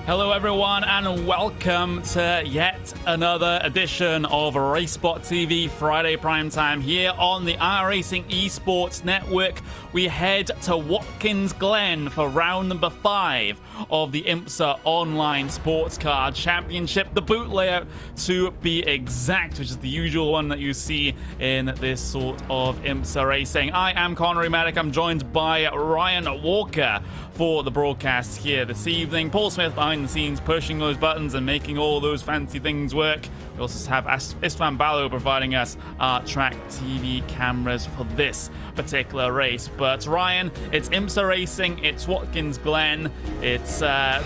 Hello everyone and welcome to yet another edition of RaceSpot TV Friday Primetime here on the iRacing Esports Network. We head to Watkins, Glen for round number 5 of the IMSA Online Sportscar Championship. The boot layout to be exact, which is the usual one that you see in this sort of IMSA racing. I am Connery Medic. I'm joined by Ryan Walker for the broadcast here this evening. Paul Smith behind the scenes pushing those buttons and making all those fancy things work. We also have Istvan Ballo providing us our track TV cameras for this particular race. But Ryan, it's IMSA racing, it's Watkins Glen, it's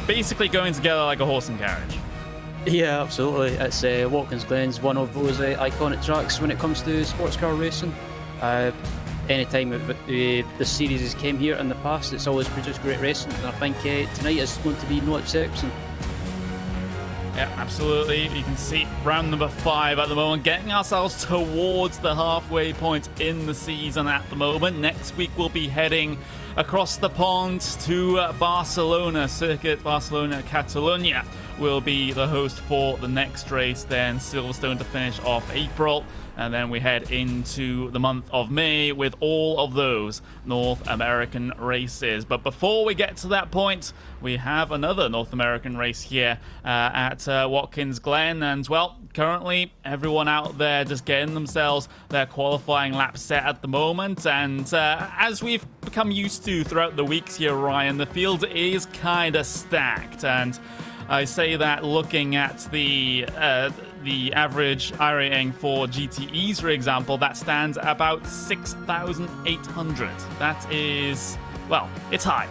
basically going together like a horse and carriage. Yeah, absolutely. It's Watkins Glen's one of those iconic tracks when it comes to sports car racing. Anytime the series has came here in the past, it's always produced great racing, and I think tonight is going to be no exception. Yeah, absolutely. You can see round number 5 at the moment, getting ourselves towards the halfway point in the season at the moment. Next week we'll be heading across the pond to Barcelona. Circuit Barcelona Catalunya will be the host for the next race, then Silverstone to finish off April. And then we head into the month of May with all of those North American races. But before we get to that point, we have another North American race here at Watkins Glen. And, well, currently everyone out there just getting themselves their qualifying lap set at the moment. And as we've become used to throughout the weeks here, Ryan, the field is kind of stacked. And I say that looking at the average iRating for GTEs, for example, that stands at about 6,800. That is, well, it's high.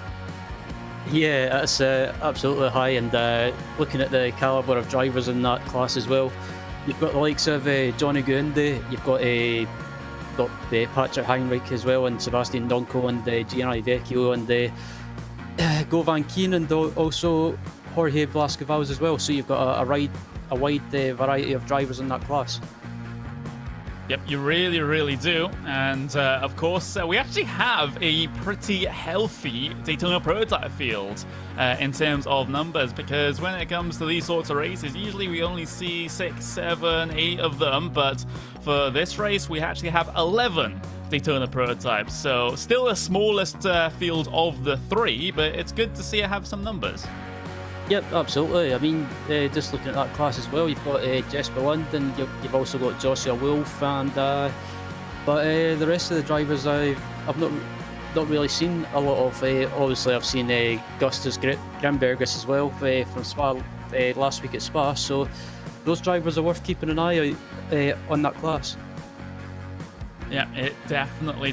Yeah, that's absolutely high, and looking at the caliber of drivers in that class as well, you've got the likes of Johnny Guende, you've got Patrick Heinrich as well, and Sebastian Donko, and Gianni Vecchio, and Govan Keen, and also Jorge Blascavals as well. So you've got a wide variety of drivers in that class. Yep, you really, really do. And of course, we actually have a pretty healthy Daytona Prototype field in terms of numbers, because when it comes to these sorts of races, usually we only see 6, 7, 8 of them. But for this race, we actually have 11 Daytona Prototypes. So still the smallest field of the 3, but it's good to see it have some numbers. Yep, absolutely. I mean, just looking at that class as well, you've got Jesper Lund, and you've also got Joshua Wolf, and but the rest of the drivers I've not really seen a lot of. Obviously, I've seen Gustas Grimbergus as well from Spa last week at Spa. So those drivers are worth keeping an eye out on that class. Yeah, it definitely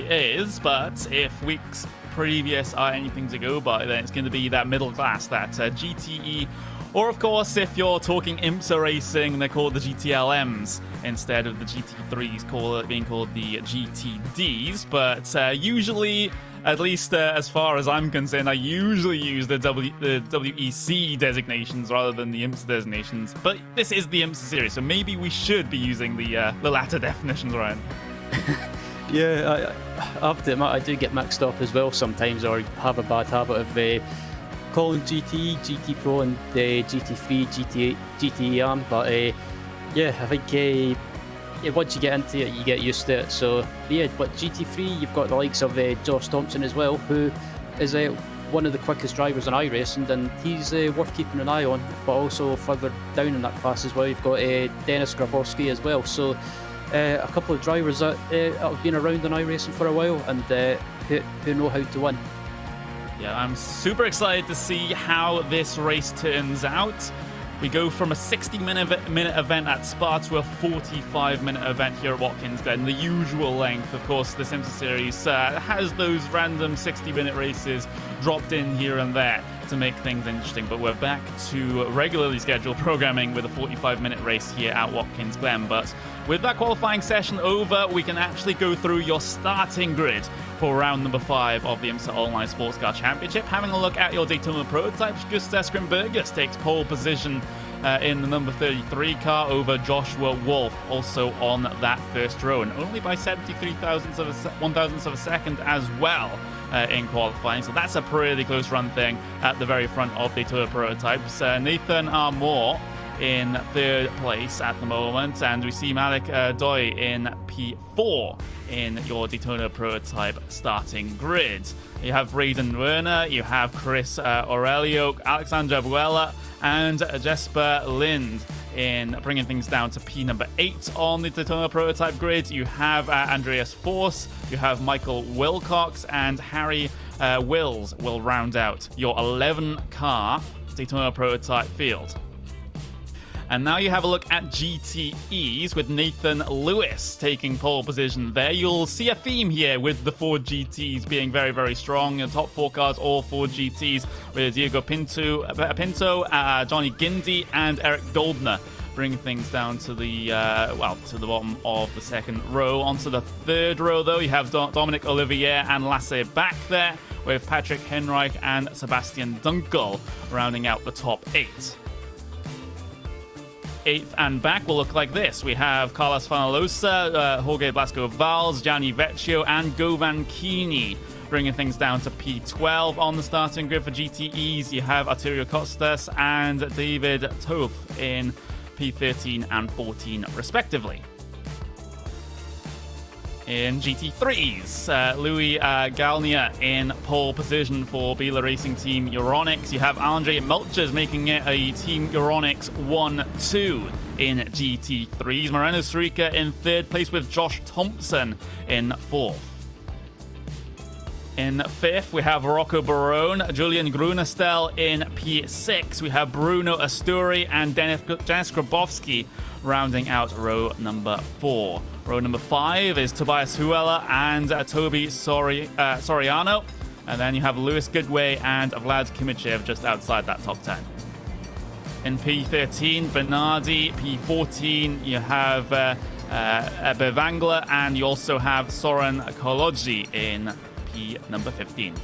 is. But if weeks previous are anything to go by, then it's going to be that middle class, that GTE, or of course, if you're talking IMSA racing, they're called the GTLMs instead of the GT3s being called the GTDs. But usually, at least as far as I'm concerned, I usually use the WEC designations rather than the IMSA designations. But this is the IMSA series, so maybe we should be using the latter definitions, Ryan. Yeah, I have to admit, I do get mixed up as well sometimes, or have a bad habit of calling GT, GT Pro, and GT3, GT8, GTEM. But yeah, I think once you get into it, you get used to it. So yeah, but GT3, you've got the likes of Josh Thompson as well, who is one of the quickest drivers in iRacing, and he's worth keeping an eye on. But also further down in that class as well, you've got Dennis Grabowski as well. So a couple of drivers that have been around in iRacing for a while, and who know how to win. Yeah, I'm super excited to see how this race turns out. We go from a 60-minute event at Spa to a 45-minute event here at Watkins Glen. The usual length, of course, the IMSA series has those random 60-minute races dropped in here and there to make things interesting. But we're back to regularly scheduled programming with a 45-minute race here at Watkins Glen. But with that qualifying session over, we can actually go through your starting grid for round number 5 of the IMSA Online Sports Car Championship. Having a look at your Daytona Prototypes, Gustas Grimbergus takes pole position in the number 33 car over Joshua Wolf, also on that first row, and only by 73 thousandths of a second as well. in qualifying. So that's a pretty close run thing at the very front of Daytona Prototypes. Nathan Armour in third place at the moment, and we see Malik Doi in P4 in your Daytona Prototype starting grid. You have Braden Werner, you have Chris Aurelio, Alexandra Buella, and Jesper Lind in bringing things down to P number 8 on the Daytona Prototype grid. You have Andreas Force, you have Michael Wilcox, and Harry Wills will round out your 11-car Daytona Prototype field. And now you have a look at GTEs with Nathan Lewis taking pole position there. You'll see a theme here with the Ford GTs being very, very strong. The top 4 cars, all Ford GTs, with Diego Pinto, Johnny Gindi, and Eric Goldner bringing things down to the to the bottom of the second row. Onto the third row, though, you have Dominic Olivier and Lasse back there, with Patrick Henreich and Sebastian Dunkel rounding out the top 8. 8th and back will look like this. We have Carlos Fanalosa, Jorge Blasco Valls, Gianni Vecchio, and Govan Kini bringing things down to P12 on the starting grid for GTEs. You have Arturo Costas and David Toth in P13 and 14 respectively. In GT3s, Louis Galnia in pole position for Biela Racing Team Euronics. You have Andre Melchers making it a Team Euronics 1-2 in GT3s. Moreno Surica in third place with Josh Thompson in 4th. In 5th, we have Rocco Barone, Julian Grunestel in P6. We have Bruno Asturi and Dennis Grabowski rounding out row number 4. Row number 5 is Tobias Huela and Toby Soriano. And then you have Lewis Goodway and Vlad Kimichev just outside that top 10. In P13, Bernardi. P14, you have Bevangla, and you also have Soren Koloji in P number 15.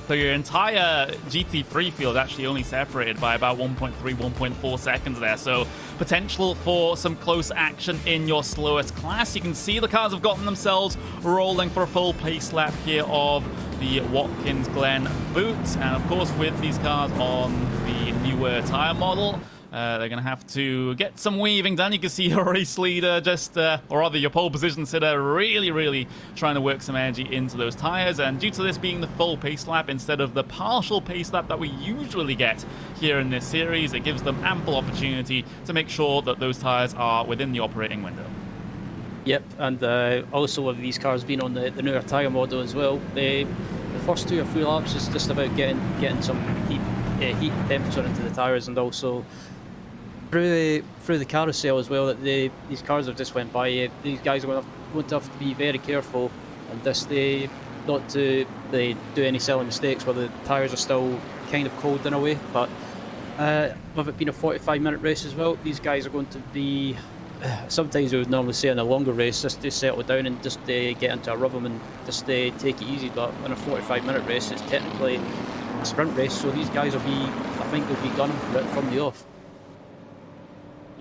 So your entire GT3 field actually only separated by about 1.3, 1.4 seconds there. So potential for some close action in your slowest class. You can see the cars have gotten themselves rolling for a full pace lap here of the Watkins Glen boot. And of course, with these cars on the newer tire model, they're going to have to get some weaving done. You can see your race leader or rather your pole position sitter, really trying to work some energy into those tires. And due to this being the full pace lap instead of the partial pace lap that we usually get here in this series, it gives them ample opportunity to make sure that those tires are within the operating window. Yep, and also with these cars being on the newer tire model as well, the first 2 or 3 laps is just about getting some heat temperature into the tires, and also through the carousel as well that these cars have just went by. These guys are going to have to be very careful and just not to do any silly mistakes where the tyres are still kind of cold in a way. But with it being a 45-minute race as well, these guys are going to be, sometimes we would normally say in a longer race, just to settle down and just get into a rhythm and just take it easy. But in a 45-minute race, it's technically a sprint race, so these guys will be, I think they'll be gunning for it from the off.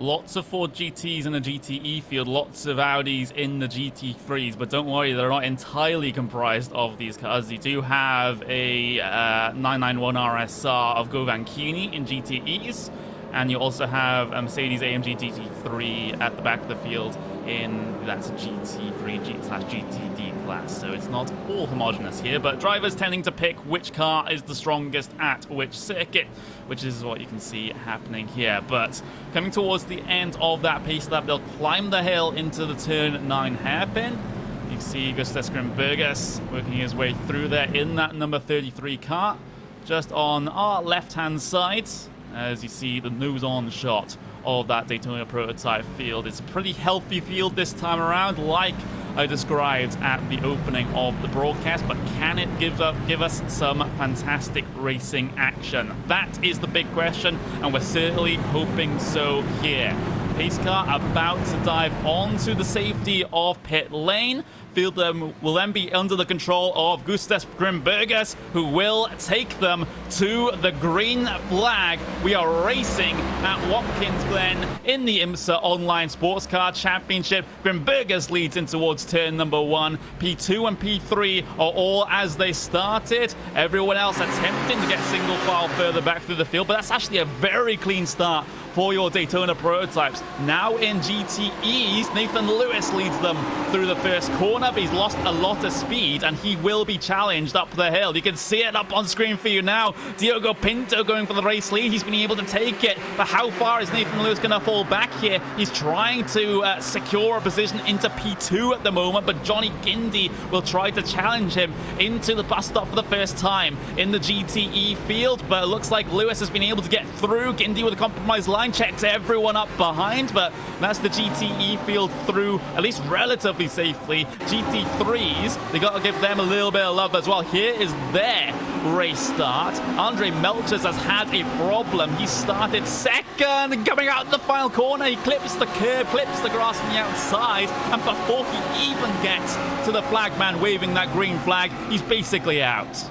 Lots of Ford GTs in the GTE field, lots of Audis in the GT3s, but don't worry, they're not entirely comprised of these cars. You do have a 991 RSR of Govan Kini in GTEs, and you also have a Mercedes-AMG GT3 at the back of the field in that GT3/GTD class. So it's not all homogenous here, but drivers tending to pick which car is the strongest at which circuit, which is what you can see happening here. But coming towards the end of that pace lap, they'll climb the hill into the turn 9 hairpin. You can see Gustas Grimbergus working his way through there in that number 33 car, just on our left-hand side, as you see the nose-on shot of that Daytona Prototype field. It's a pretty healthy field this time around, like I described at the opening of the broadcast, but can it give us some fantastic racing action? That is the big question, and we're certainly hoping so here. Pace car about to dive onto the safety of pit lane. field will then be under the control of Gustas Grimbergus, who will take them to the green flag. We are racing at Watkins Glen in the IMSA Online Sports Car Championship. Grimbergus leads in towards turn number 1. P2 and P3 are all as they started. Everyone else attempting to get single file further back through the field, but that's actually a very clean start for your Daytona prototypes. Now in GTEs, Nathan Lewis leads them through the first corner, but he's lost a lot of speed, and he will be challenged up the hill. You can see it up on screen for you now. Diogo Pinto going for the race lead. He's been able to take it, but how far is Nathan Lewis going to fall back here? He's trying to secure a position into P2 at the moment, but Johnny Gindi will try to challenge him into the bus stop for the first time in the GTE field, but it looks like Lewis has been able to get through. Gindi with a compromised line, checks everyone up behind, but that's the GTE field through at least relatively safely. GT3s, they got to give them a little bit of love as well. Here is their race start. Andre Melchers has had a problem. He started second, coming out the final corner. He clips the curb, clips the grass on the outside, and before he even gets to the flagman waving that green flag, he's basically out.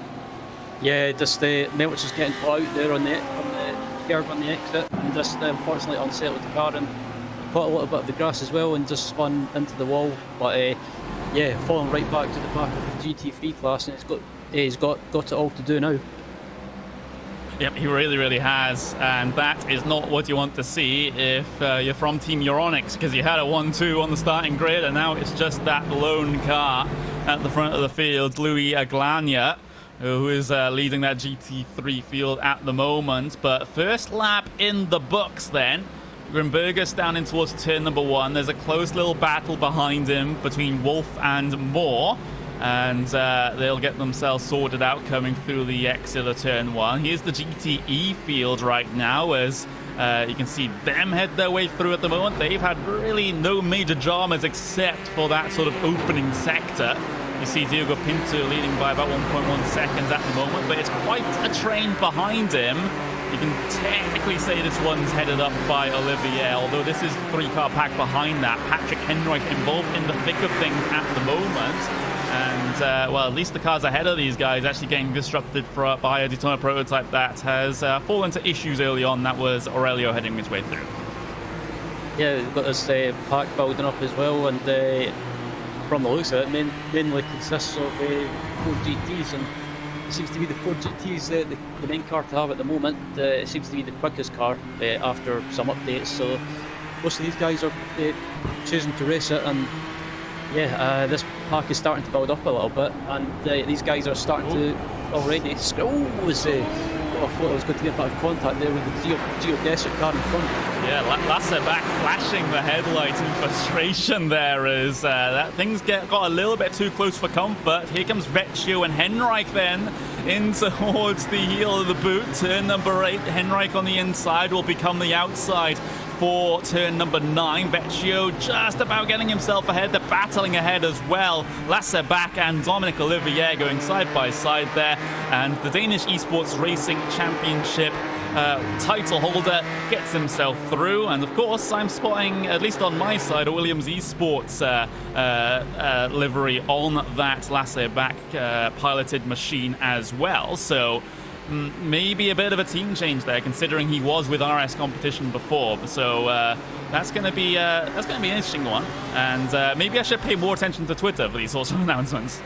Yeah, just Melchers getting put out there on the curb on the exit, and just unfortunately unsettled the car and caught a little bit of the grass as well and just spun into the wall. But yeah, falling right back to the back of the GT3 class, and he's got it all to do now. Yep, he really has, and that is not what you want to see if you're from Team Euronics, because you had a 1-2 on the starting grid, and now it's just that lone car at the front of the field, Louis Aglania, who is leading that GT3 field at the moment. But first lap in the books then. Grimbergus down in towards turn number 1. There's a close little battle behind him between Wolf and Moore, and they'll get themselves sorted out coming through the exit of turn 1. Here's the GTE field right now, as you can see them head their way through at the moment. They've had really no major dramas except for that sort of opening sector. You see Diogo Pinto leading by about 1.1 seconds at the moment, but it's quite a train behind him. You can technically say this one's headed up by Olivier, although this is 3-car pack behind that. Patrick Henrich involved in the thick of things at the moment. And, well, at least the cars ahead of these guys actually getting disrupted by a Daytona prototype that has fallen into issues early on. That was Aurelio heading his way through. Yeah, we've got this pack building up as well, and from the looks of it, mainly consists of 4 GTs, and it seems to be the 4 GTs the main car to have at the moment. It seems to be the quickest car after some updates, so most of these guys are choosing to race it, and yeah, this pack is starting to build up a little bit, and these guys are starting to already. I thought I was going to get a bit of contact there with the geodesic car in front. Yeah, Lasse back flashing the headlights in frustration there as that things got a little bit too close for comfort. Here comes Vecchio and Henrich then in towards the heel of the boot. Turn number 8, Henrich on the inside will become the outside for turn number 9. Vecchio just about getting himself ahead. They're battling ahead as well. Lasse back and Dominic Olivier going side by side there. And the Danish Esports Racing Championship title holder gets himself through. And of course, I'm spotting, at least on my side, a Williams Esports livery on that Lasse back piloted machine as well. So maybe a bit of a team change there, considering he was with RS Competition before. So that's going to be an interesting one, and maybe I should pay more attention to Twitter for these sorts of announcements.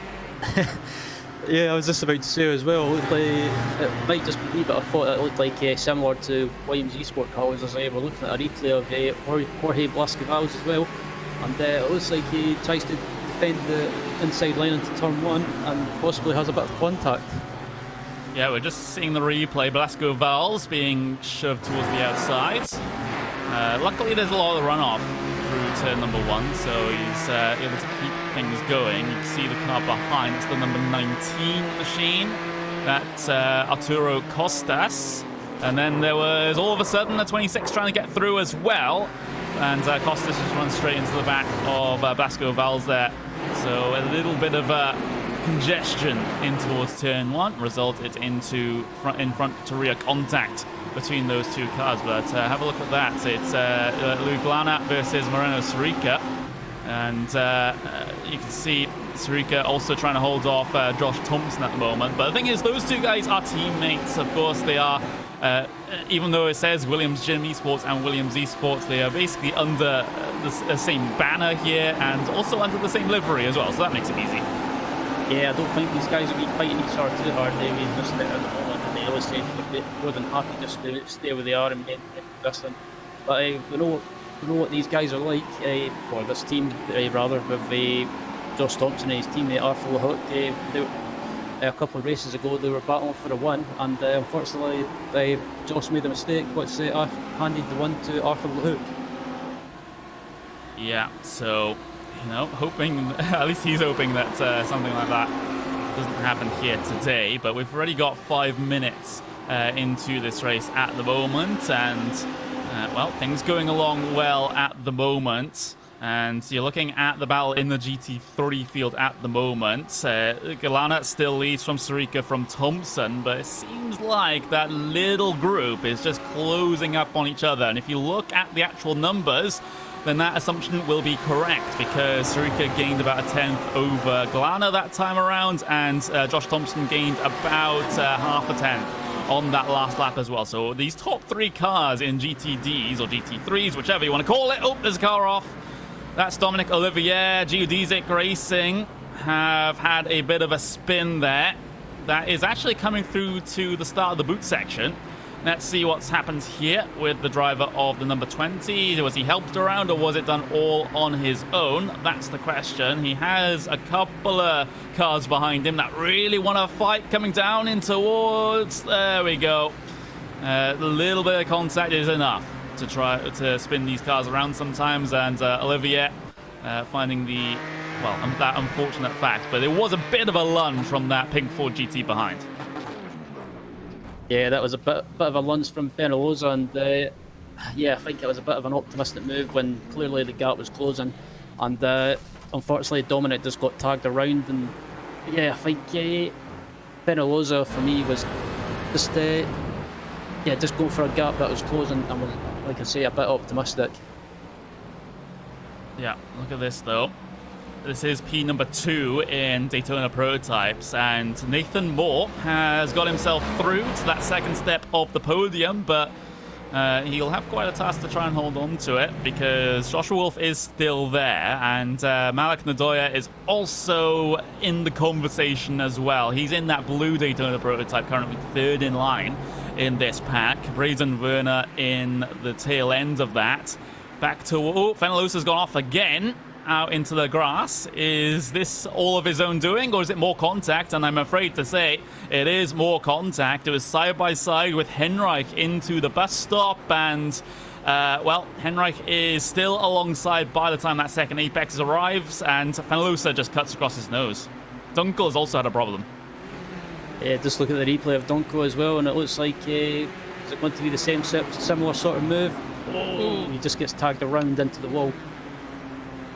Yeah, I was just about to say as well. It might just be me, but I thought it looked like similar to Williams Esports cars as I were looking at a replay of Jorge Blasquez as well, and it looks like he tries to defend the inside line into turn 1 and possibly has a bit of contact. Yeah, we're just seeing the replay. Blasco Valls being shoved towards the outside. Luckily, there's a lot of runoff through turn number 1, so he's able to keep things going. You can see the car behind. It's the number 19 machine. That's Arturo Costas. And then there was, all of a sudden, a 26 trying to get through as well. And Costas just runs straight into the back of Blasco Valls there. So a little bit of congestion in towards turn 1 resulted into front to rear contact between those two cars. But have a look at that. It's Luglana versus Moreno Sarica, and you can see Sarika also trying to hold off Josh Thompson at the moment. But the thing is, those two guys are teammates. Of course, they are, even though it says Williams Gym Esports and Williams Esports, they are basically under the same banner here and also under the same livery as well. So that makes it easy. Yeah, I don't think these guys will be fighting each other too hard. They just at the moment, and they always say they're more than happy just to stay where they are and get wrestling. But we know what these guys are like, or this team rather, with Josh Thompson and his teammate Arthur LeHook. A couple of races ago they were battling for a win, and unfortunately Josh made a mistake which handed the win to Arthur LeHook. Yeah, so, you know, hoping, at least he's hoping that something like that doesn't happen here today. But we've already got 5 minutes into this race at the moment, and well, things going along well at the moment. And you're looking at the battle in the GT3 field at the moment. Galana still leads from Sarika from Thompson, but it seems like that little group is just closing up on each other. And if you look at the actual numbers, then that assumption will be correct, because Sarika gained about a 10th over Galana that time around, and Josh Thompson gained about half a 10th on that last lap as well. So these top 3 cars in GTDs or GT3s, whichever you want to call it. Oh, there's a car off. That's Dominic Olivier. Geodesic Racing have had a bit of a spin there. That is actually coming through to the start of the boot section. Let's see what's happened here with the driver of the number 20. Was he helped around, or was it done all on his own? That's the question. He has a couple of cars behind him that really want to fight, coming down in towards... There we go. A little bit of contact is enough to try to spin these cars around sometimes, and Olivier finding the, well, that unfortunate fact. But it was a bit of a lunge from that pink Ford GT behind. Yeah, that was a bit of a lunge from Fenalosa, and yeah, I think it was a bit of an optimistic move when clearly the gap was closing, and unfortunately Dominic just got tagged around. And yeah, I think Fenalosa for me was just just going for a gap that was closing, and was, like I say, a bit optimistic. Yeah, look at this though. This is P number 2 in Daytona Prototypes, and Nathan Moore has got himself through to that second step of the podium, but he'll have quite a task to try and hold on to it, because Joshua Wolf is still there, and Malak Nadoya is also in the conversation as well. He's in that blue Daytona Prototype, currently 3rd in line in this pack. Brazen Werner in the tail end of that. Back to... Oh, Fenalosa's gone off again out into the grass. Is this all of his own doing, or is it more contact? And I'm afraid to say it is more contact. It was side by side with Henrich into the bus stop, and well, Henrich is still alongside by the time that second apex arrives, and Fenalosa just cuts across his nose. Dunkel has also had a problem. Yeah, just look at the replay of Dunkel as well, and it looks like is it going to be the same similar sort of move? Oh, he just gets tagged around into the wall.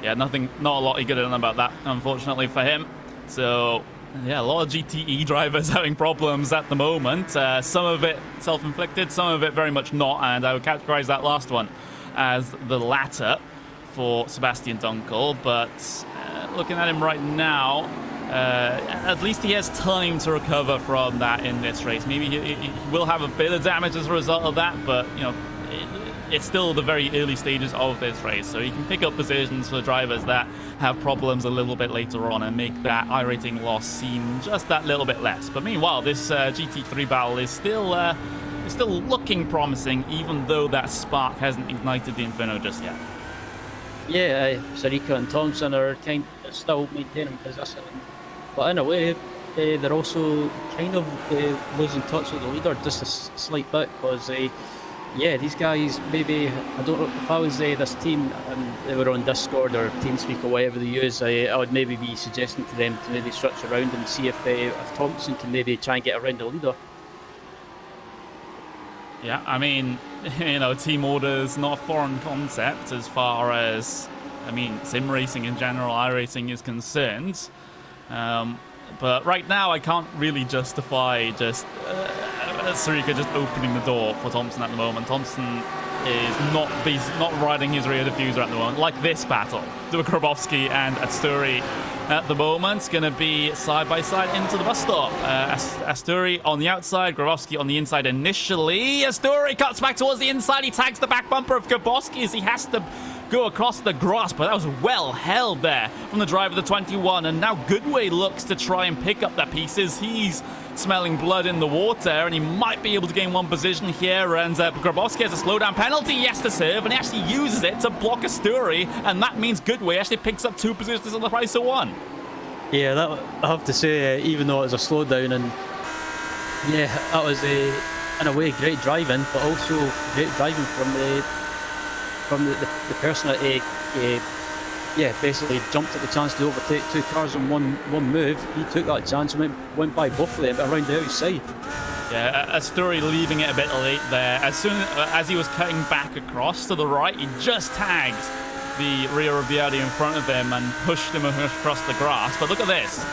Yeah, not a lot he could have done about that, unfortunately for him. So, yeah, a lot of GTE drivers having problems at the moment. Some of it self-inflicted, some of it very much not, and I would categorize that last one as the latter for Sebastian Dunkel. But looking at him right now, at least he has time to recover from that in this race. Maybe he will have a bit of damage as a result of that, but, you know, it's still the very early stages of this race, so you can pick up positions for drivers that have problems a little bit later on and make that iRating loss seem just that little bit less. But meanwhile, this GT3 battle is still looking promising, even though that spark hasn't ignited the Inferno just yet. Yeah, Sarika and Thompson are still maintaining position, but in a way, they're also kind of losing touch with the leader just a slight bit, because yeah, these guys, maybe, I don't know, if I was this team and they were on Discord or TeamSpeak or whatever they use, I would maybe be suggesting to them to maybe switch around and see if Thompson can maybe try and get around the leader. Yeah, I mean, you know, team order's not a foreign concept as far as, I mean, sim racing in general, iRacing is concerned. But right now, I can't really justify just Sarika just opening the door for Thompson at the moment. Thompson is not riding his rear diffuser at the moment, like this battle. Grabowski and Asturi at the moment. It's going to be side by side into the bus stop. Asturi on the outside, Grabowski on the inside initially. Asturi cuts back towards the inside. He tags the back bumper of Grabowski as he has to go across the grass, but that was well held there from the driver of the 21. And now Goodway looks to try and pick up the pieces. He's smelling blood in the water, and he might be able to gain one position here. And Grabowski has a slowdown penalty he has to serve, and he actually uses it to block Asturi, and that means Goodway actually picks up 2 positions on the price of 1. Yeah, that I have to say, even though it was a slowdown, and yeah, that was in a way great driving, but also great driving from the person that basically jumped at the chance to overtake 2 cars in one move. He took that chance and went by both of them around the outside. Yeah, Asturi leaving it a bit late there. As soon as he was cutting back across to the right, he just tagged the rear of the Audi in front of him and pushed him across the grass. But look at this.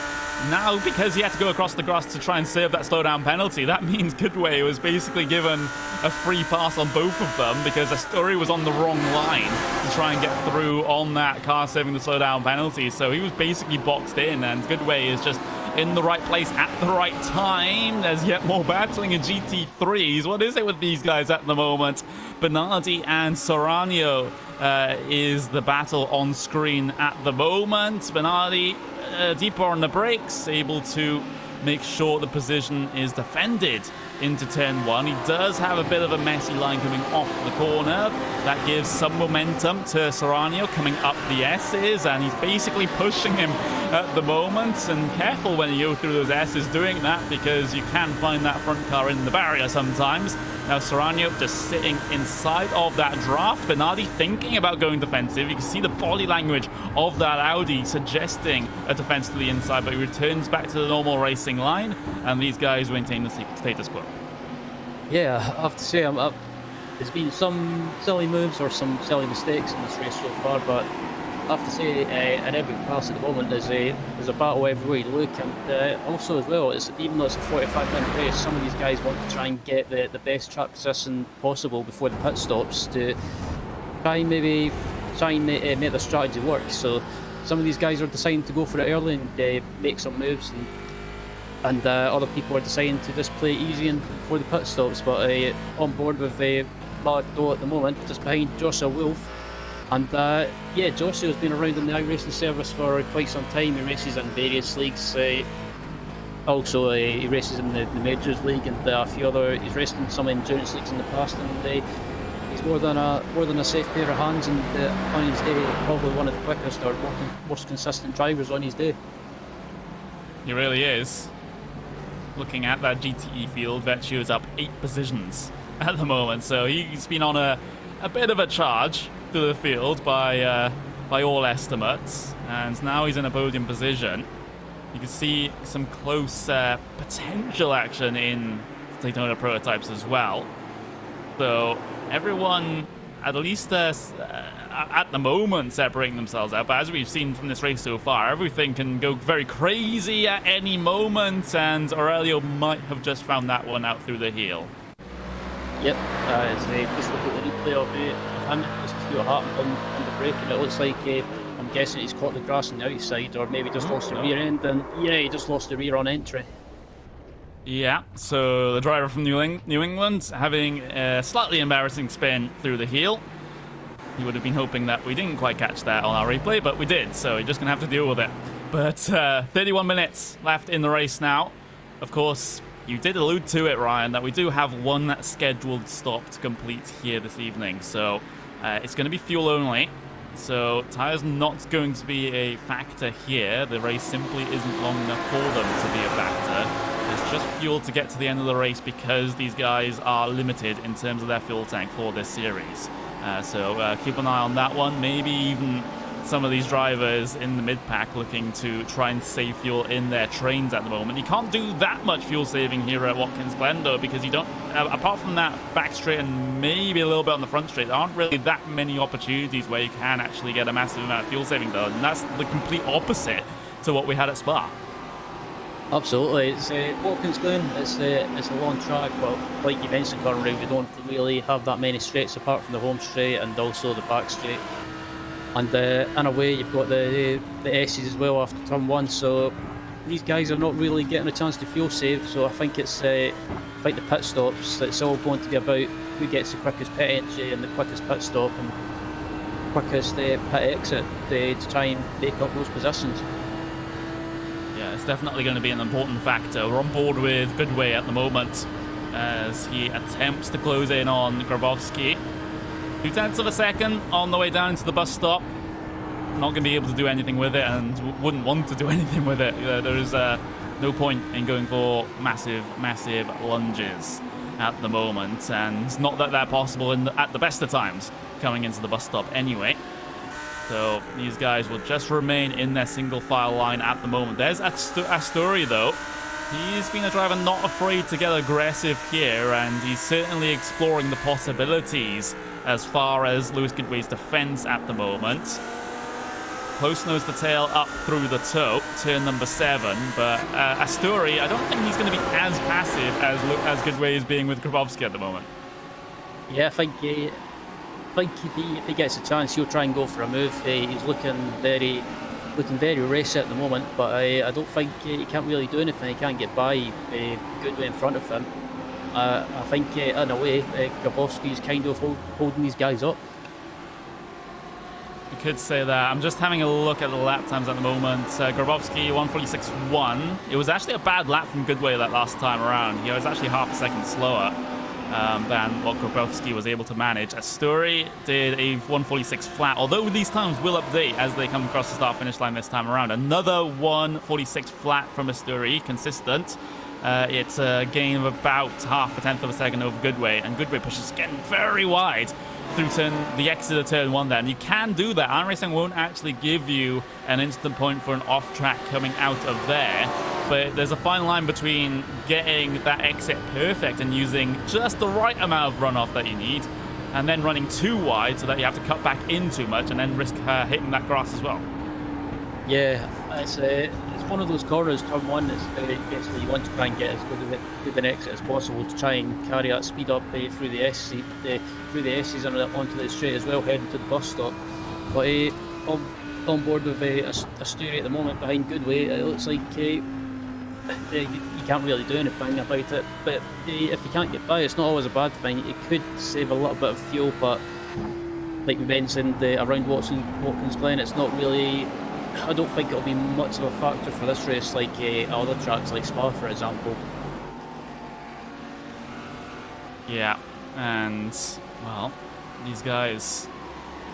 Now, because he had to go across the grass to try and save that slowdown penalty, that means Goodway was basically given a free pass on both of them because Asturi was on the wrong line to try and get through on that car saving the slowdown penalty. So he was basically boxed in, and Goodway is just in the right place at the right time. There's yet more battling in GT3s. What is it with these guys at the moment? Bernardi and Serrano is the battle on screen at the moment. Bernardi deeper on the brakes, able to make sure the position is defended into turn 1. He does have a bit of a messy line coming off the corner. That gives some momentum to Serrano coming up the S's, and he's basically pushing him at the moment. And careful when you go through those S's doing that, because you can find that front car in the barrier sometimes. Now Serrano just sitting inside of that draft. Bernardi thinking about going defensive. You can see the body language of that Audi suggesting a defense to the inside, but he returns back to the normal racing line, and these guys maintain the status quo. Yeah, I have to say, there's been some silly moves or some silly mistakes in this race so far, but I have to say, in every pass at the moment, there's a battle everywhere you look, and also as well, even though it's a 45-minute race, some of these guys want to try and get the best track position possible before the pit stops to try and make their strategy work. So some of these guys are deciding to go for it early and make some moves, and other people are deciding to just play easy and before the pit stops. But on board with Malado at the moment, just behind Joshua Wolf. And Joshua's been around in the iRacing service for quite some time. He races in various leagues. Also, he races in the Majors League and a few other. He's raced in some endurance leagues in the past, and he's more than a safe pair of hands. And on his day, probably one of the quickest or most consistent drivers on his day. He really is. Looking at that GTE field, Vecchio is up 8 positions at the moment, so he's been on a bit of a charge to the field by all estimates, and now he's in a podium position. You can see some close potential action in Daytona Prototypes as well. So everyone, at least at the moment, separating themselves out. But as we've seen from this race so far, everything can go very crazy at any moment, and Aurelio might have just found that one out through the heel. Yep, just look at the replay of him. Just see what happened on the break, and it looks like I'm guessing he's caught the grass on the outside, or maybe just lost the rear end. And yeah, he just lost the rear on entry. Yeah, so the driver from New England having a slightly embarrassing spin through the heel. He would have been hoping that we didn't quite catch that on our replay, but we did, so you're just going to have to deal with it. But 31 minutes left in the race now. Of course, you did allude to it, Ryan, that we do have one scheduled stop to complete here this evening. So it's going to be fuel only. So tyres not going to be a factor here. The race simply isn't long enough for them to be a factor. It's just fuel to get to the end of the race because these guys are limited in terms of their fuel tank for this series. So keep an eye on that one. Maybe even some of these drivers in the mid-pack looking to try and save fuel in their trains at the moment. You can't do that much fuel saving here at Watkins Glen, though, because you don't, apart from that back straight and maybe a little bit on the front straight, there aren't really that many opportunities where you can actually get a massive amount of fuel saving done. And that's the complete opposite to what we had at Spa. Absolutely, it's Watkins Glen. It's a long track, but like you mentioned, Conrad, we don't really have that many straights apart from the home straight and also the back straight. And in a way, you've got the S's as well after turn one. So these guys are not really getting a chance to fuel save. So I think it's like the pit stops. It's all going to be about who gets the quickest pit entry and the quickest pit stop and quickest pit exit to try and take up those positions. Yeah, it's definitely going to be an important factor. We're on board with Goodway at the moment as he attempts to close in on Grabowski. 0.2 of a second on the way down to the bus stop. Not going to be able to do anything with it and wouldn't want to do anything with it. There is no point in going for massive lunges at the moment, and not that they're possible at the best of times coming into the bus stop anyway. So these guys will just remain in their single file line at the moment. There's Asturi though. He's been a driver not afraid to get aggressive here, and he's certainly exploring the possibilities as far as Lewis Goodway's defense at the moment. Close nose to tail up through the toe, turn number 7, but Asturi, I don't think he's going to be as passive as Goodway is being with Grabowski at the moment. Yeah, I think if he gets a chance, he'll try and go for a move. He's looking very racy at the moment, but I don't think he can't really do anything. He can't get by Goodway in front of him. I think in a way, Grabowski's kind of holding these guys up. You could say that. I'm just having a look at the lap times at the moment. Grabowski 1:46.1. It was actually a bad lap from Goodway that last time around. He was actually half a second slower than what Grabowski was able to manage. Asturi did a 1:46 flat, although these times will update as they come across the start-finish line this time around. Another 1:46 flat from Asturi, consistent. It's a gain of about 0.5 of a second over Goodway, and Goodway pushes getting very wide through the exit of turn 1 there. And you can do that. iRacing won't actually give you an instant point for an off-track coming out of there, but there's a fine line between getting that exit perfect and using just the right amount of runoff that you need, and then running too wide so that you have to cut back in too much and then risk hitting that grass as well. Yeah, it's one of those corners, turn 1, is basically you want to try and get as good an exit as possible to try and carry that speed up through the S's and onto the straight as well, heading to the bus stop. But on board with Asturi at the moment behind Goodway, it looks like you can't really do anything about it. But if you can't get by, it's not always a bad thing. It could save a little bit of fuel, but like we mentioned, around Watkins Glen, it's not really. I don't think it'll be much of a factor for this race like other tracks like Spa, for example. Yeah, and, well, these guys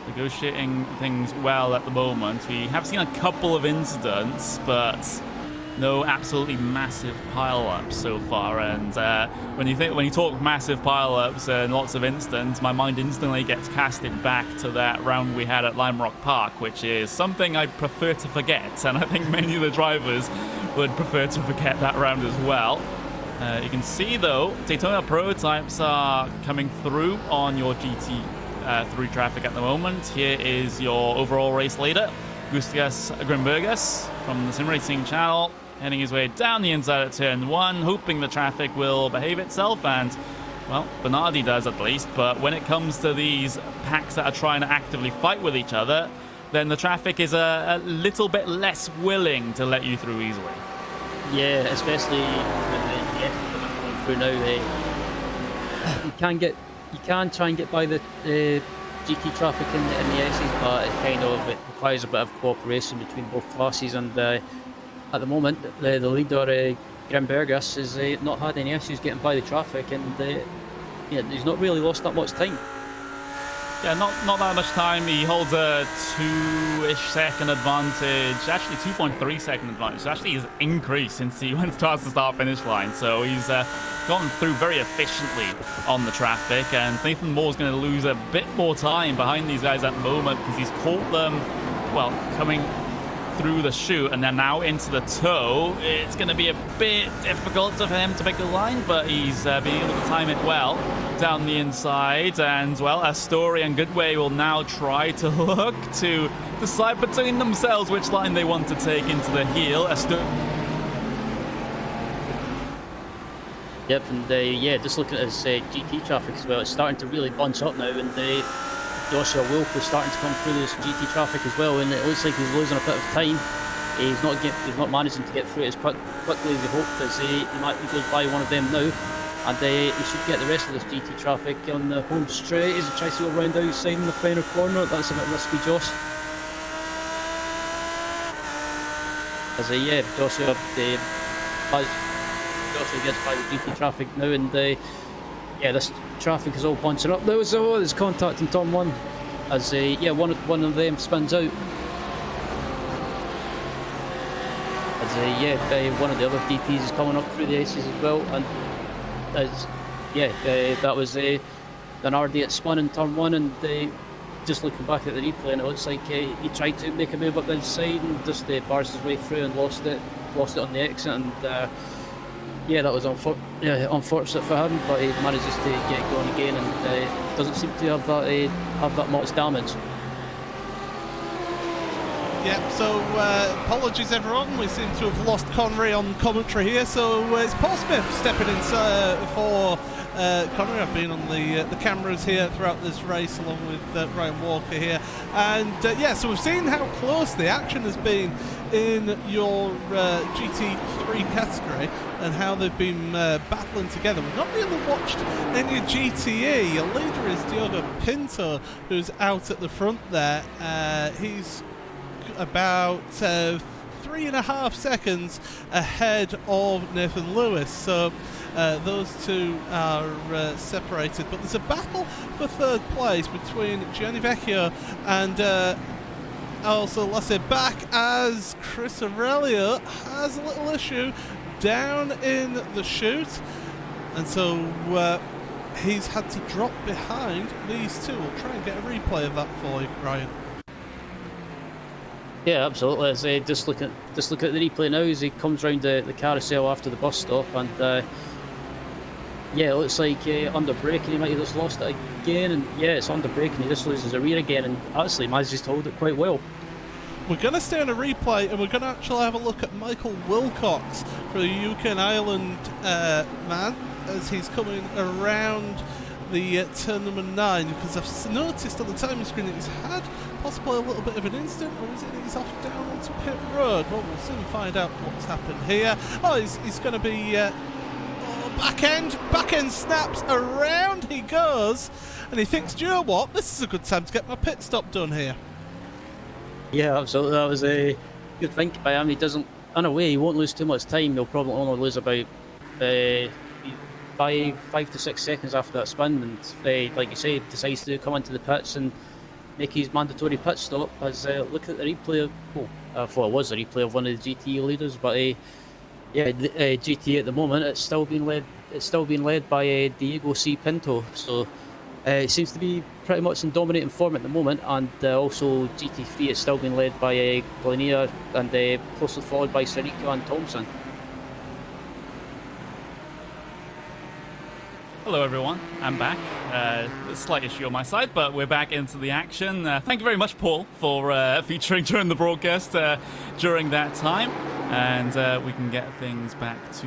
negotiating things well at the moment. We have seen a couple of incidents, but no absolutely massive pile-ups so far. And when you talk massive pile-ups and lots of incidents, my mind instantly gets casted back to that round we had at Lime Rock Park, which is something I prefer to forget, and I think many of the drivers would prefer to forget that round as well. You can see though, Daytona Prototypes are coming through on your GT3 traffic at the moment. Here is your overall race leader, Gustias Grimbergas from the Sim Racing channel, heading his way down the inside of turn 1, hoping the traffic will behave itself, and, well, Bernardi does at least. But when it comes to these packs that are trying to actively fight with each other, then the traffic is a little bit less willing to let you through easily. Yeah, especially when the F's are coming through now. You can try and get by the GT traffic in the S's, but it requires a bit of cooperation between both classes, and at the moment the leader Grimbergas has not had any issues getting by the traffic, and he's not really lost that much time. Yeah, not that much time. He holds a 2-ish second advantage, actually 2.3 second advantage. So actually he's increased since he went past the start-finish line. So he's gone through very efficiently on the traffic, and Nathan Moore's going to lose a bit more time behind these guys at the moment because he's caught them, well, coming through the chute and then now into the toe. It's going to be a bit difficult for him to pick a line, but he's been able to time it well down the inside. And, well, Asturi and Goodway will now try to look to decide between themselves which line they want to take into the heel. Yep, and yeah, just looking at his GT traffic as well, it's starting to really bunch up now, and Joshua Wolf is starting to come through this GT traffic as well, and it looks like he's losing a bit of time. He's not managing to get through it as quickly as he hoped, as he goes by one of them now, and he should get the rest of this GT traffic on the home straight as he tries to go round outside in the final corner. That's a bit risky, Josh. As yeah, Joshua gets by the GT traffic now, and yeah, this traffic is all bunching up now. So there's contact in turn 1 as yeah, one of them spins out. As yeah, one of the other DPs is coming up through the aces as well, and as yeah, that was an RD that spun in turn 1, and just looking back at the replay, and it looks like he tried to make a move up the inside and just barsed his way through and lost it on the exit, and yeah, that was unfortunate for him, but he manages to get going again, and doesn't seem to have that much damage. Yeah, so apologies everyone, we seem to have lost Connery on commentary here, so it's Paul Smith stepping in for Connery. I've been on the cameras here throughout this race along with Ryan Walker here, and yeah, so we've seen how close the action has been in your GT3 category and how they've been battling together. We've not really watched any GTE. Your leader is Diogo Pinto, who's out at the front there. He's about 3.5 seconds ahead of Nathan Lewis, so those two are separated, but there's a battle for third place between Gianni Vecchio and also Lasse Bach, as Chris Aurelio has a little issue down in the chute, and so he's had to drop behind these two. We'll try and get a replay of that for you, Ryan. Yeah, absolutely. As just look at the replay now as he comes round the carousel after the bus stop, and yeah, it looks like under braking he might have just lost it again, and yeah, it's under braking, he just loses a rear again, and actually manages to hold it quite well. We're going to stay on a replay, and we're going to actually have a look at Michael Wilcox for the UK and Ireland man, as he's coming around the turn number 9, because I've noticed on the timing screen that he's had possibly a little bit of an incident, or is it that he's off down onto pit road? Well, we'll soon find out what's happened here. Oh, he's going to be back end snaps, around he goes, and he thinks, do you know what, this is a good time to get my pit stop done here. Yeah, absolutely. That was a good think by him. He doesn't, in a way, he won't lose too much time. He'll probably only lose about 5 to 6 seconds after that spin, and like you say, decides to come into the pits and make his mandatory pit stop. As look at the replay of, I thought it was a replay of one of the GT leaders, but yeah, GT at the moment it's still being led by Diego C. Pinto, so it seems to be pretty much in dominating form at the moment, and also GT3 is still being led by Glen and closely followed by Sirico and Thompson. Hello everyone, I'm back. A slight issue on my side, but we're back into the action. Thank you very much, Paul, for featuring during the broadcast during that time. And we can get things back to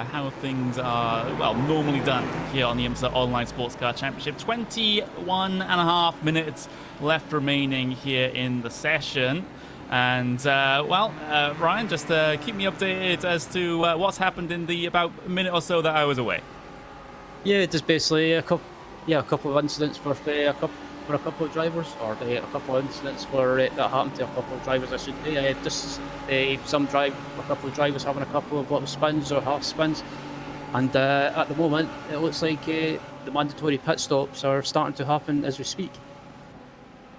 how things are, well, normally done here on the IMSA Online Sports Car Championship. 21.5 minutes left remaining here in the session. And, well, Ryan, just keep me updated as to what's happened in the about minute or so that I was away. Yeah, just basically a couple of incidents for a couple of drivers, or a couple of incidents that happened to a couple of drivers, I should say. Just a couple of drivers having a couple of little spins or half spins, and at the moment it looks like the mandatory pit stops are starting to happen as we speak.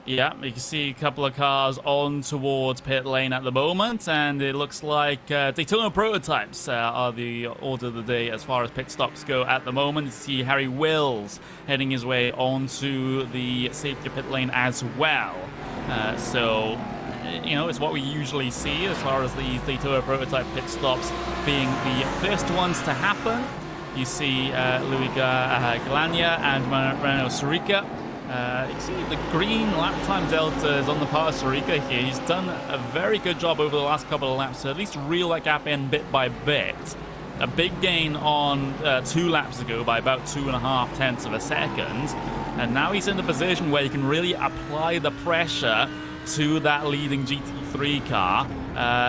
Yeah, you can see a couple of cars on towards pit lane at the moment, and it looks like Daytona Prototypes are the order of the day as far as pit stops go at the moment. You see Harry Wills heading his way onto the safety pit lane as well. So, you know, it's what we usually see as far as these Daytona Prototype pit stops being the first ones to happen. You see Louis Galania and Renault Surica. You can see the green lap time delta is on the part of Surica here. He's done a very good job over the last couple of laps to at least reel that gap in bit by bit. a big gain on 2 laps ago by about 2.5 tenths of a second, and now he's in the position where he can really apply the pressure to that leading GT3 car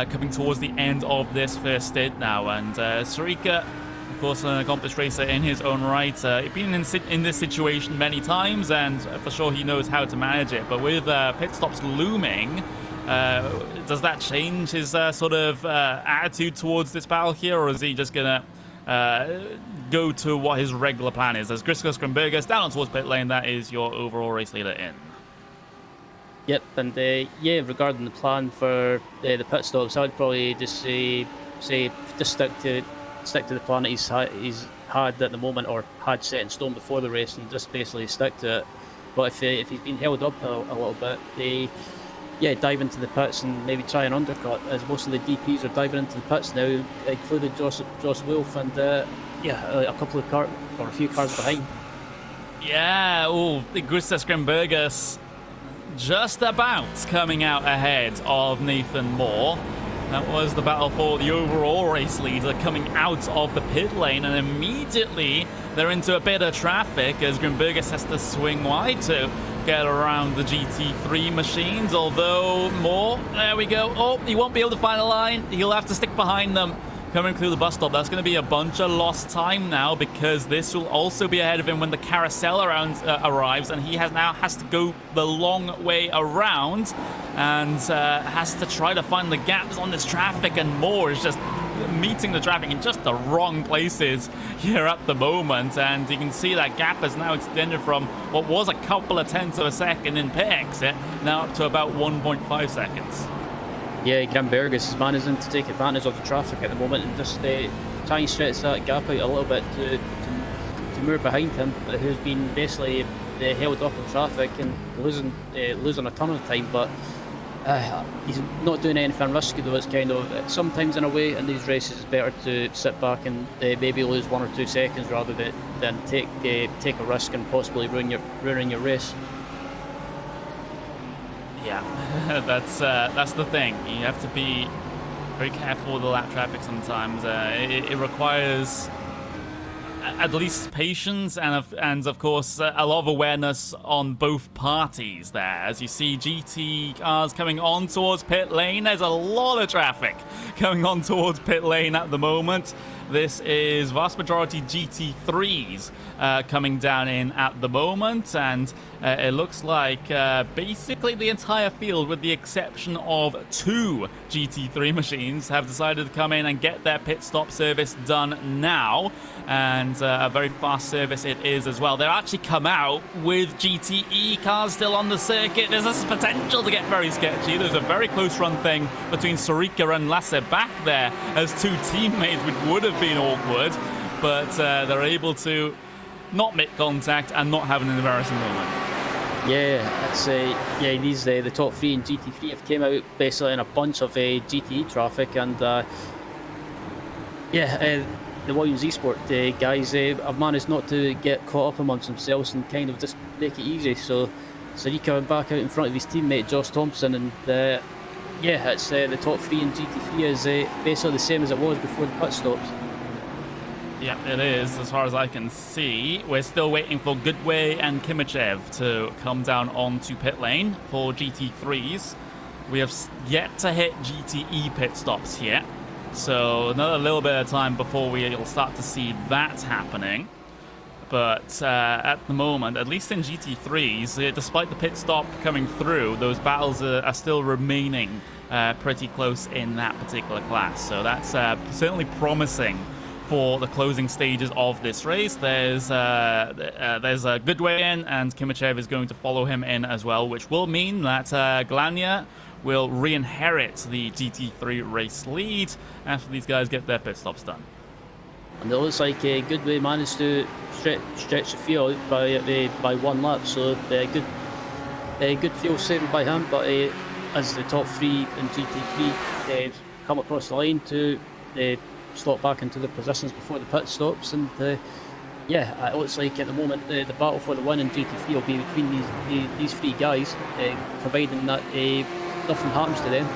coming towards the end of this first stint now. And Surica, of course, an accomplished racer in his own right, he's been in this situation many times, and for sure he knows how to manage it. But with pit stops looming, does that change his sort of attitude towards this battle here, or is he just gonna go to what his regular plan is? As Grisco Scrambergus down towards pit lane, that is your overall race leader in. Yep, and yeah, regarding the plan for the pit stops, I'd probably just say just stick to the plan that he's had at the moment, or had set in stone before the race, and just basically stick to it. But if he's been held up a little bit, dive into the pits and maybe try an undercut, as most of the DPs are diving into the pits now, including Josh Wolf and a few cars behind. Yeah, the Gustav Scrambergus just about coming out ahead of Nathan Moore. That was the battle for the overall race leader coming out of the pit lane, and immediately they're into a bit of traffic as Grimbergus has to swing wide to get around the GT3 machines, although Moore, there we go. Oh, he won't be able to find a line. He'll have to stick behind them. Coming through the bus stop, that's going to be a bunch of lost time now, because this will also be ahead of him when the carousel arrives, and he now has to go the long way around and has to try to find the gaps on this traffic, and Moore is just meeting the traffic in just the wrong places here at the moment, and you can see that gap has now extended from what was a couple of tenths of a second in pit exit now up to about 1.5 seconds. Yeah, Grambergus is managing to take advantage of the traffic at the moment and just try and stretch that gap out a little bit to move behind him, who's been basically held up in traffic and losing a ton of time. But he's not doing anything risky, though. It's kind of, sometimes in a way in these races it's better to sit back and maybe lose 1 or 2 seconds rather than take a risk and possibly ruin your race. Yeah, that's the thing. You have to be very careful with the lap traffic sometimes. It requires at least patience and of course a lot of awareness on both parties there. As you see GT cars coming on towards pit lane, there's a lot of traffic coming on towards pit lane at the moment. This is vast majority GT3s coming down in at the moment, and it looks like basically the entire field, with the exception of 2 GT3 machines, have decided to come in and get their pit stop service done now, and a very fast service it is as well. They'll actually come out with GTE cars still on the circuit. There's this potential to get very sketchy. There's a very close run thing between Surica and Lasse back there as 2 teammates, which would have been awkward, but they're able to not make contact and not have an embarrassing moment. Yeah, it's these the top 3 in GT3 have came out basically in a bunch of GTE traffic, and the Williams Esport guys have managed not to get caught up amongst themselves and kind of just make it easy. So Surica went back out in front of his teammate Josh Thompson, and it's the top 3 in GT3 is basically the same as it was before the pit stops. Yeah, it is, as far as I can see. We're still waiting for Goodway and Kimichev to come down onto pit lane for GT3s. We have yet to hit GTE pit stops here, so another little bit of time before we'll start to see that happening. But at the moment, at least in GT3s, despite the pit stop coming through, those battles are still remaining pretty close in that particular class. So that's certainly promising for the closing stages of this race. There's a Goodway in, and Kimichev is going to follow him in as well, which will mean that Glania will re-inherit the GT3 race lead after these guys get their pit stops done. And it looks like Goodway managed to stretch the field by 1 lap, so good field saving by him. But as the top 3 in GT3 come across the line to slot back into the positions before the pit stops, and it looks like at the moment the battle for the win in GT3 will be between these 3 guys, providing that nothing happens to them.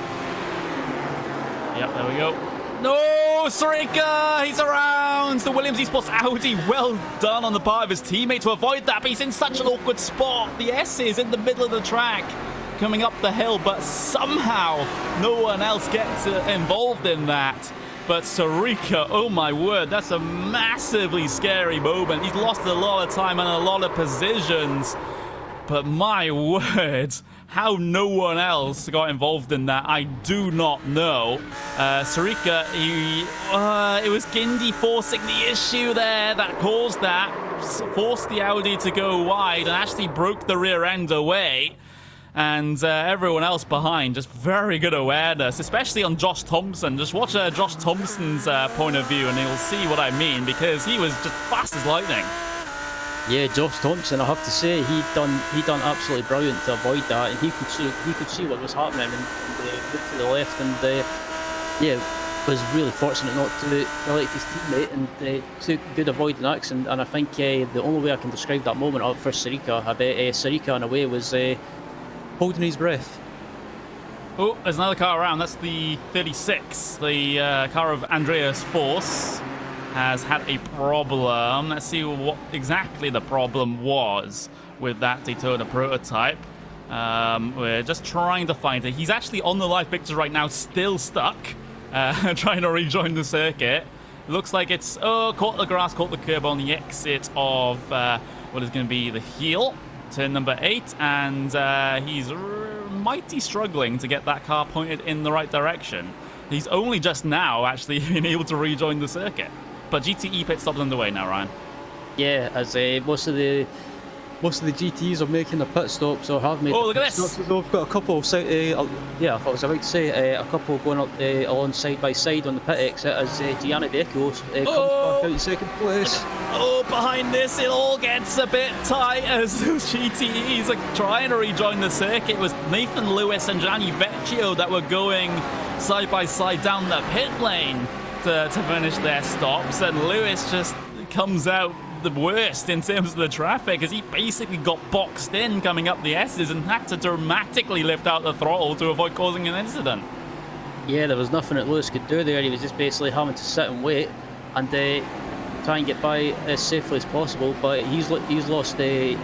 Yep, there we go. No! Oh, Sarika, he's around. The Williams Esports Audi, well done on the part of his teammate to avoid that, but he's in such an awkward spot. The S is in the middle of the track, coming up the hill, but somehow no one else gets involved in that. But Sarika, oh my word, that's a massively scary moment. He's lost a lot of time and a lot of positions. But my word, how no one else got involved in that, I do not know. Sarika, it was Gindi forcing the issue there that caused that, forced the Audi to go wide and actually broke the rear end away. And everyone else behind, just very good awareness, especially on Josh Thompson. Just watch Josh Thompson's point of view and you'll see what I mean, because he was just fast as lightning. Yeah, Josh Thompson, I have to say, he done absolutely brilliant to avoid that, and he could see what was happening and looked to the left, and yeah, was really fortunate not to elect his teammate and took good avoiding action. And I think the only way I can describe that moment for Sarika, I bet Sarika in a way was holding his breath. Oh, there's another car around. That's the 36, the car of Andreas Force. Has had a problem. Let's see what exactly the problem was with that Daytona Prototype. We're just trying to find it. He's actually on the live pictures right now, still stuck, trying to rejoin the circuit. It looks like it's, caught the grass, caught the curb on the exit of what is going to be the heel, turn number 8, and he's mighty struggling to get that car pointed in the right direction. He's only just now actually been able to rejoin the circuit. But GTE pit stops underway now, Ryan. Yeah, as most of the GTs are making the pit stops or have made. Oh, look at this! Stops. We've got a couple. Yeah, I was about to say a couple going up along side by side on the pit exit as Gianni Vecchio comes back out in second place. Oh, behind this, it all gets a bit tight as those GTEs are trying to rejoin the circuit. It was Nathan Lewis and Gianni Vecchio that were going side by side down the pit lane to finish their stops, and Lewis just comes out the worst in terms of the traffic as he basically got boxed in coming up the S's and had to dramatically lift out the throttle to avoid causing an incident. Yeah, there was nothing that Lewis could do there. He was just basically having to sit and wait and try and get by as safely as possible, but he's lost a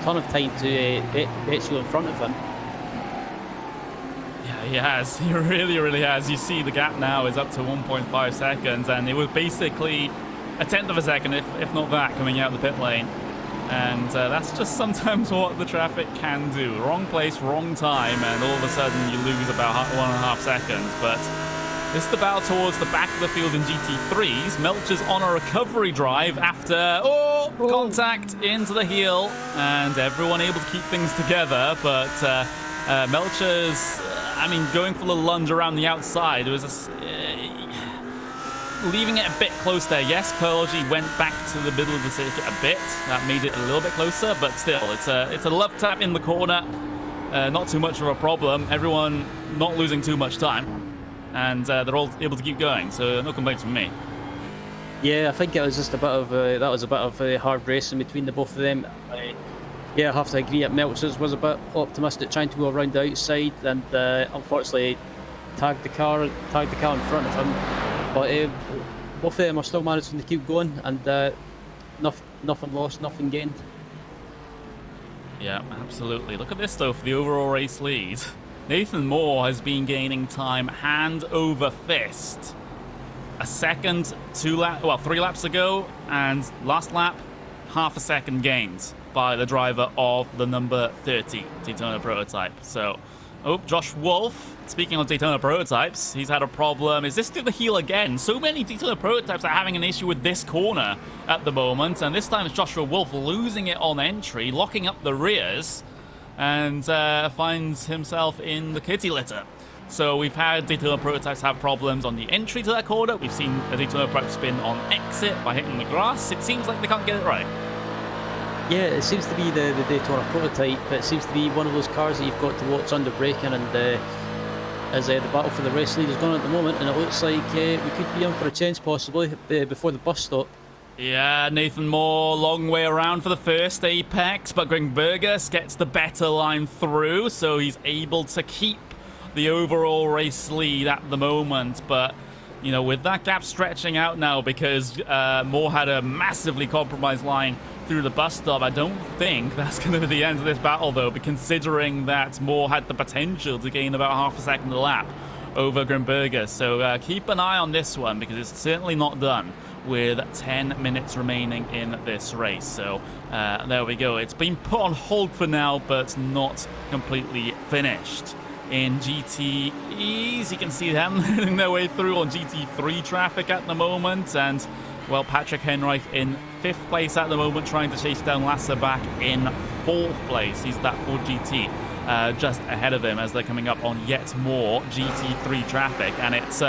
ton of time to Vecchio in front of him. He has. He really has. You see the gap now is up to 1.5 seconds, and it was basically a tenth of a second, if not that, coming out the pit lane. And that's just sometimes what the traffic can do. Wrong place, wrong time, and all of a sudden you lose about 1.5 seconds. But this is the battle towards the back of the field in GT3s. Melcher's on a recovery drive after contact into the heel, and everyone able to keep things together. But Melcher's, going for the lunge around the outside. It was leaving it a bit close there. Yes, Kurlogy went back to the middle of the circuit a bit. That made it a little bit closer, but still, it's a love tap in the corner. Not too much of a problem. Everyone not losing too much time, and they're all able to keep going. So no complaints from me. Yeah, I think it was just a bit of hard racing between the both of them. Yeah, I have to agree that Meltzer's was a bit optimistic trying to go around the outside, and unfortunately tagged the car in front of him. But both of them are still managing to keep going, and nothing lost, nothing gained. Yeah, absolutely. Look at this though for the overall race lead. Nathan Moore has been gaining time hand over fist. A second, 3 laps ago, and last lap, half a second gained by the driver of the number 30 Daytona Prototype. So, Josh Wolf, speaking of Daytona Prototypes, he's had a problem. Is this through the heel again? So many Daytona Prototypes are having an issue with this corner at the moment, and this time it's Joshua Wolf losing it on entry, locking up the rears, and finds himself in the kitty litter. So we've had Daytona Prototypes have problems on the entry to that corner. We've seen a Daytona Prototype spin on exit by hitting the grass. It seems like they can't get it right. Yeah, it seems to be the Daytona Prototype. It seems to be one of those cars that you've got to watch under braking, and as the battle for the race lead is going on at the moment, and it looks like we could be in for a change possibly before the bus stop. Yeah, Nathan Moore, long way around for the first apex, but Greg Burgess gets the better line through, so he's able to keep the overall race lead at the moment. But you know, with that gap stretching out now because Moore had a massively compromised line through the bus stop, I don't think that's going to be the end of this battle, though, but considering that Moore had the potential to gain about half a second a lap over Grimberger. So keep an eye on this one because it's certainly not done with 10 minutes remaining in this race. So there we go. It's been put on hold for now, but not completely finished. In GTEs, you can see them leading their way through on GT3 traffic at the moment. And, well, Patrick Henreich in 5th place at the moment, trying to chase down Lasserbach in 4th place. He's that Ford GT just ahead of him as they're coming up on yet more GT3 traffic. And it's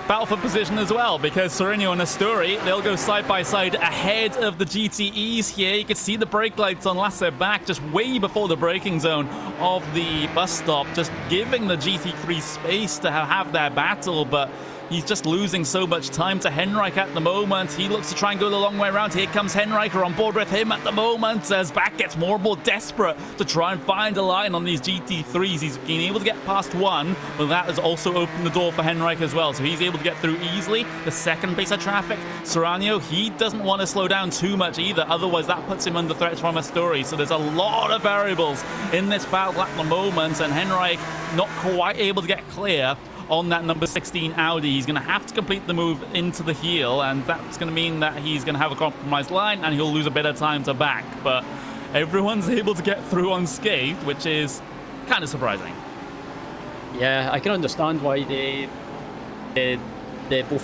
battle for position as well, because Sereno and Asturi, they'll go side by side ahead of the GTEs here. You can see the brake lights on Lasserbach just way before the braking zone of the bus stop, just giving the GT3 space to have their battle, but he's just losing so much time to Henreich at the moment. He looks to try and go the long way around. Here comes Henreich on board with him at the moment as Bach gets more and more desperate to try and find a line on these GT3s. He's been able to get past one, but that has also opened the door for Henreich as well. So he's able to get through easily. The second base of traffic, Serrano, he doesn't want to slow down too much either. Otherwise, that puts him under threat from Asturi. So there's a lot of variables in this battle at the moment, and Henreich not quite able to get clear on that number 16 Audi. He's going to have to complete the move into the heel, and that's going to mean that he's going to have a compromised line and he'll lose a bit of time to back. But everyone's able to get through unscathed, which is kind of surprising. Yeah, I can understand why both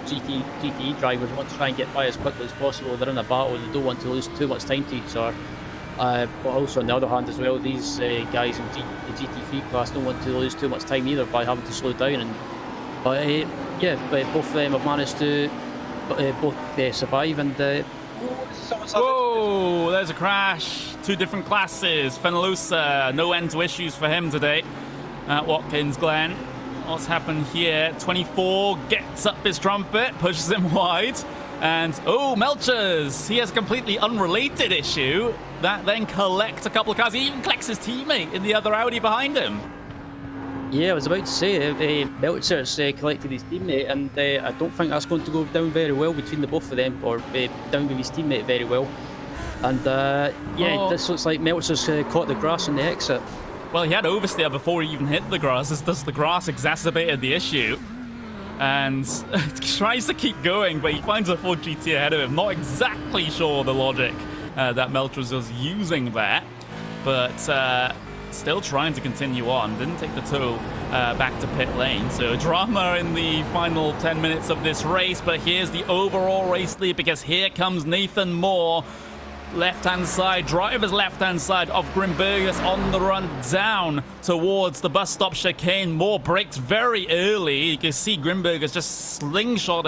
GTE drivers want to try and get by as quickly as possible. They're in a battle, they don't want to lose too much time to each other. But also on the other hand as well, these guys in the GT3 class don't want to lose too much time either by having to slow down. But both of them have managed to survive. And whoa, there's a crash. Two different classes. Fenalusa, no end to issues for him today at Watkins Glen. What's happened here? 24 gets up his trumpet, pushes him wide. And, oh, Melchers, he has a completely unrelated issue that then collects a couple of cars. He even collects his teammate in the other Audi behind him. Yeah, I was about to say, Melchers collected his teammate, and I don't think that's going to go down very well between the both of them, or down with his teammate very well. And, this looks like Melchers caught the grass on the exit. Well, he had oversteer before he even hit the grass. It's just the grass exacerbated the issue. And tries to keep going, but he finds a Ford GT ahead of him. Not exactly sure the logic that Melchers was using there, but still trying to continue on. Didn't take the tow back to pit lane. So drama in the final 10 minutes of this race, but here's the overall race lead because here comes Nathan Moore. Left-hand side, driver's left-hand side of Grimbergus on the run down towards the bus stop chicane. Moore brakes very early. You can see Grimbergus just slingshot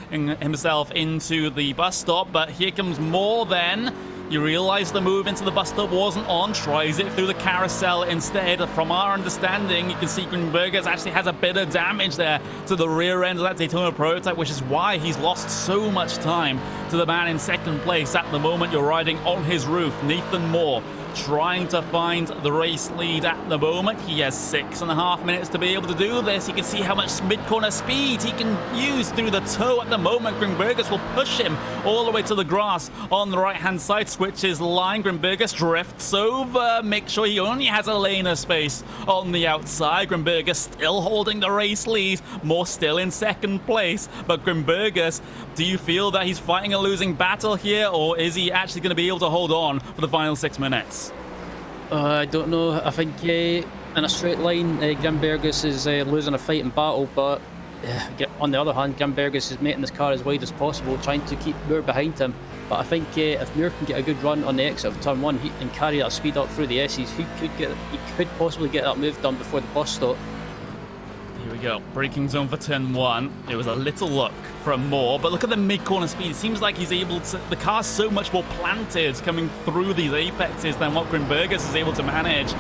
himself into the bus stop, but here comes Moore then. You realize the move into the bus stop wasn't on, tries it through the carousel instead. From our understanding, you can see Grimbergus actually has a bit of damage there to the rear end of that Daytona Prototype, which is why he's lost so much time to the man in second place. At the moment, you're riding on his roof, Nathan Moore, trying to find the race lead at the moment. He has 6.5 minutes to be able to do this. You can see how much mid-corner speed he can use through the toe at the moment. Grimbergus will push him all the way to the grass on the right-hand side, switches line. Grimbergus drifts over, make sure he only has a lane of space on the outside. Grimbergus still holding the race lead. Moore still in second place, but Grimbergus, do you feel that he's fighting a losing battle here, or is he actually going to be able to hold on for the final 6 minutes? I don't know. I think in a straight line, Grimbergus is losing a fight in battle, but on the other hand, Grimbergus is making this car as wide as possible, trying to keep Moore behind him. But I think if Moore can get a good run on the exit of turn 1 and carry that speed up through the S's, he could possibly get that move done before the bus stop. Here we go. Braking zone for turn 1. It was a little luck from Moore, but look at the mid-corner speed. It seems like he's able to... The car's so much more planted coming through these apexes than what Grimbergus is able to manage.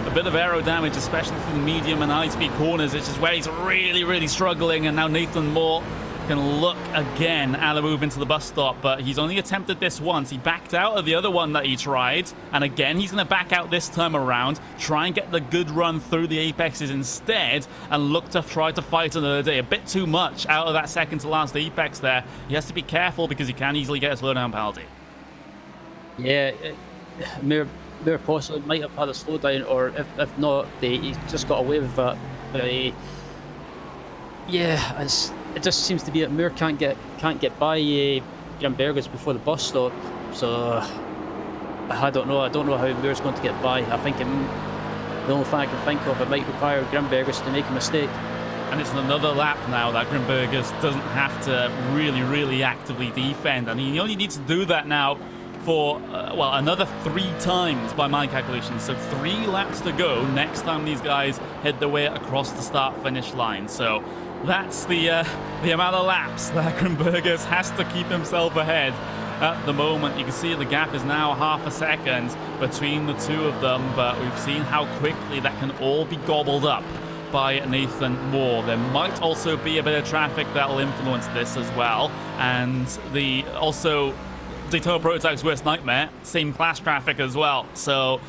A bit of aero damage, especially through the medium and high-speed corners, which is where he's really, really struggling. And now Nathan Moore can look again at a move into the bus stop, but he's only attempted this once. He backed out of the other one that he tried, and again, he's going to back out this time around, try and get the good run through the apexes instead, and look to try to fight another day. A bit too much out of that second to last apex there. He has to be careful because he can easily get a slowdown penalty. Yeah, Mir possibly might have had a slowdown, or if not, he's just got away with that. But, yeah, it just seems to be that Mir can't get by Grimbergus before the bus stop. So I don't know how Mir's going to get by. I think the only thing I can think of, it might require Grimbergus to make a mistake. And it's another lap now that Grimbergus doesn't have to really actively defend. I mean, he only needs to do that now for, well, another 3 times by my calculations. So 3 laps to go next time these guys head their way across the start-finish line. So that's the amount of laps that Grimbergus has to keep himself ahead at the moment. You can see the gap is now half a second between the two of them, but we've seen how quickly that can all be gobbled up by Nathan Moore. There might also be a bit of traffic that will influence this as well, and also Daytona Prototype's worst nightmare, same class traffic as well. So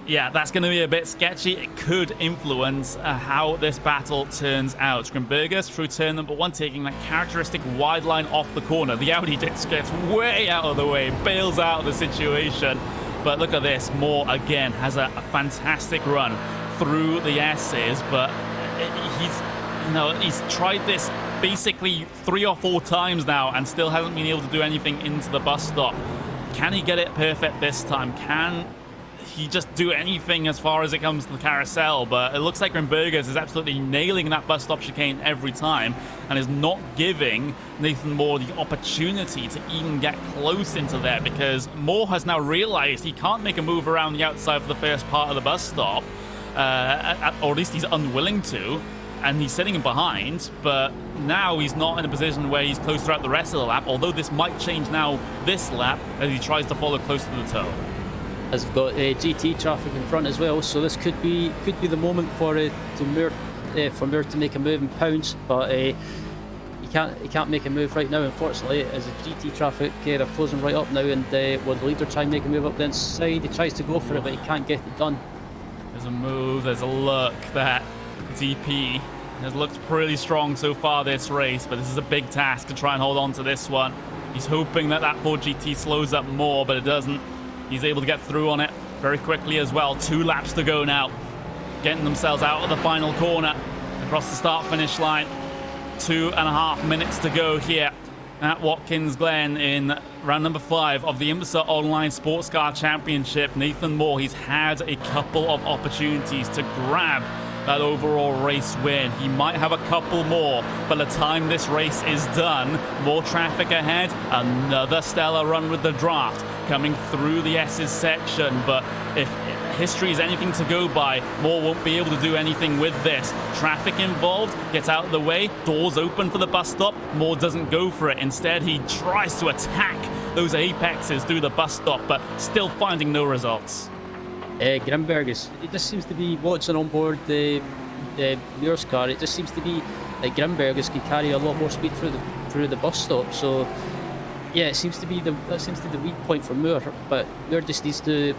yeah, that's going to be a bit sketchy. It could influence how this battle turns out. Grimbergus through turn number 1, taking that characteristic wide line off the corner. The Audi just gets way out of the way, bails out of the situation. But look at this, Moore again has a fantastic run through the S's, but he's tried this basically 3 or 4 times now and still hasn't been able to do anything into the bus stop. Can he get it perfect this time? Can he just do anything as far as it comes to the carousel? But it looks like Grimbergus is absolutely nailing that bus stop chicane every time and is not giving Nathan Moore the opportunity to even get close into there, because Moore has now realized he can't make a move around the outside for the first part of the bus stop, or at least he's unwilling to, and he's sitting in behind. But now he's not in a position where he's close throughout the rest of the lap, although this might change now this lap as he tries to follow close to the toe. As we've got GT traffic in front as well, so this could be the moment for Mir to make a move and pounce, but he can't make a move right now, unfortunately, as the GT traffic they're closing right up now, and will the leader try and make a move up the inside? He tries to go for it, but he can't get it done. There's a move, there's a look. That DP has looked pretty strong so far this race, but this is a big task to try and hold on to this one. He's hoping that Ford GT slows up more, but it doesn't. He's able to get through on it very quickly as well. 2 laps to go now, getting themselves out of the final corner across the start-finish line. 2.5 minutes to go here at Watkins Glen in round number 5 of the IMSA Online Sports Car Championship. Nathan Moore, he's had a couple of opportunities to grab that overall race win. He might have a couple more by the time this race is done. More traffic ahead, another stellar run with the draft coming through the S's section, but if history is anything to go by, Moore won't be able to do anything with this. Traffic involved, gets out of the way, doors open for the bus stop. Moore doesn't go for it. Instead, he tries to attack those apexes through the bus stop, but still finding no results. Grimbergus, it just seems to be watching on board the Muir's car. It just seems to be like Grimbergus can carry a lot more speed through the bus stop. So yeah, that seems to be the weak point for Muir. But Muir just needs to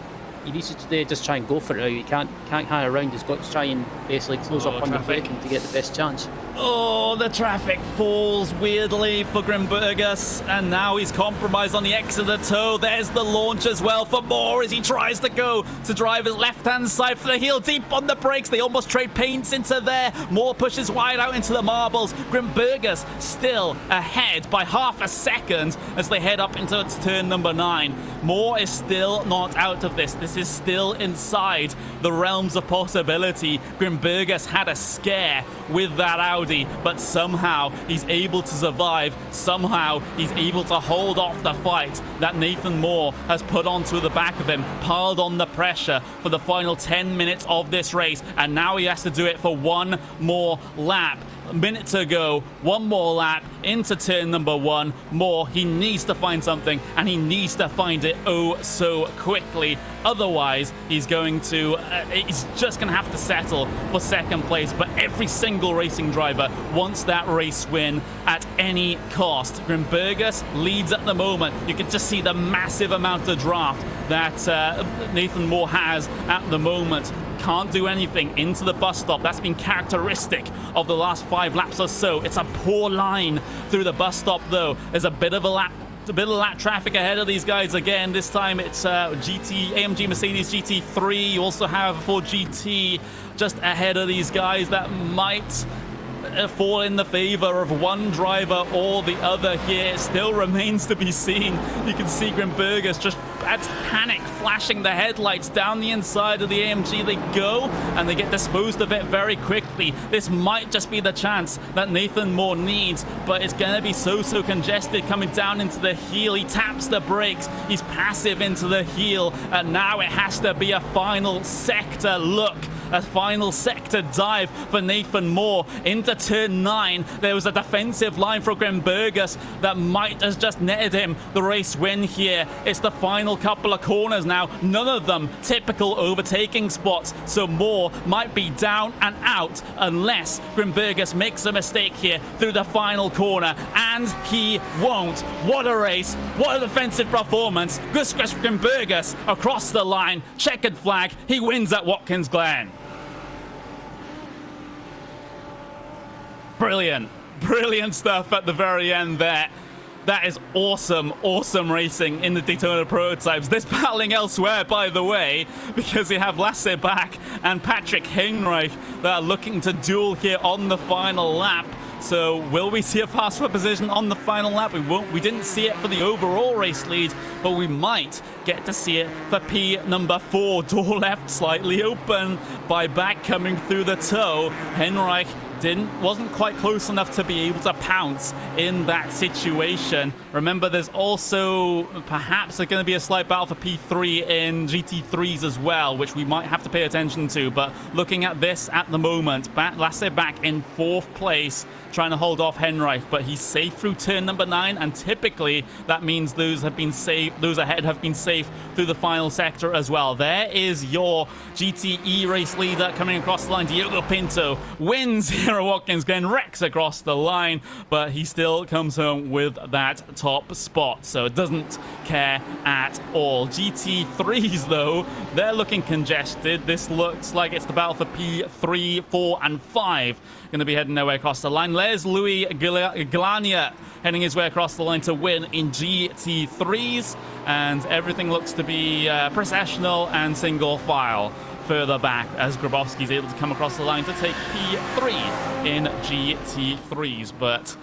just try and go for it now. He can't hang around. He's got to try and basically close up on the braking to get the best chance. Oh, the traffic falls weirdly for Grimbergus, and now he's compromised on the X of the toe. There's the launch as well for Moore as he tries to go to drive his left-hand side for the heel, deep on the brakes. They almost trade paints into there. Moore pushes wide out into the marbles. Grimbergus still ahead by half a second as they head up into turn number 9. Moore is still not out of this. This is still inside the realms of possibility. Grimbergus had a scare with that Audi, but somehow he's able to survive. Somehow he's able to hold off the fight that Nathan Moore has put onto the back of him, piled on the pressure for the final 10 minutes of this race, and now he has to do it for one more lap. minute to go, one more lap into turn number 1. More, he needs to find something, and he needs to find it oh so quickly. Otherwise, he's just going to have to settle for second place. But every single racing driver wants that race win at any cost. Grimbergus leads at the moment. You can just see the massive amount of draft that Nathan Moore has at the moment. Can't do anything into the bus stop. That's been characteristic of the last 5 laps or so. It's a poor line through the bus stop, though. There's a bit of lap traffic ahead of these guys again. This time it's AMG Mercedes GT3. You also have a Ford GT just ahead of these guys that might fall in the favor of one driver or the other here. It still remains to be seen. You can see Grimbergus just at panic flashing the headlights down the inside of the AMG. They go and they get disposed of it very quickly. This might just be the chance that Nathan Moore needs, but it's going to be so congested coming down into the heel. He taps the brakes. He's passive into the heel, and now it has to be a final sector look. A final sector dive for Nathan Moore into turn 9. There was a defensive line for Grimbergus that might have just netted him the race win here. It's the final couple of corners now. None of them typical overtaking spots, so Moore might be down and out unless Grimbergus makes a mistake here through the final corner, and he won't. What a race. What a defensive performance. Gustav Grimbergus across the line. Checkered flag. He wins at Watkins Glen. Brilliant stuff at the very end there. That is awesome racing in the Daytona Prototypes. There's battling elsewhere, by the way, because you have Lasse Bach and Patrick Heinrich that are looking to duel here on the final lap. So will we see a fast foot position on the final lap? We didn't see it for the overall race lead, but we might get to see it for P number 4. Door left slightly open by Bach coming through the toe. Heinrich wasn't quite close enough to be able to pounce in that situation. Remember, there's also perhaps going to be a slight battle for P3 in GT3s as well, which we might have to pay attention to. But looking at this at the moment, Lasse Bach in 4th place, trying to hold off Heinrich, but he's safe through turn number 9, and typically that means those ahead have been safe through the final sector as well. There is your GTE race leader coming across the line. Diogo Pinto wins here at Watkins Glen, wrecks across the line, but he still comes home with that top spot, so it doesn't care at all. GT3s, though, they're looking congested. This looks like it's the battle for P3, 4, and 5. Going to be heading their way across the line. There's Louis Glania heading his way across the line to win in GT3s, and everything looks to be processional and single file further back as Grabowski is able to come across the line to take P3 in GT3s. But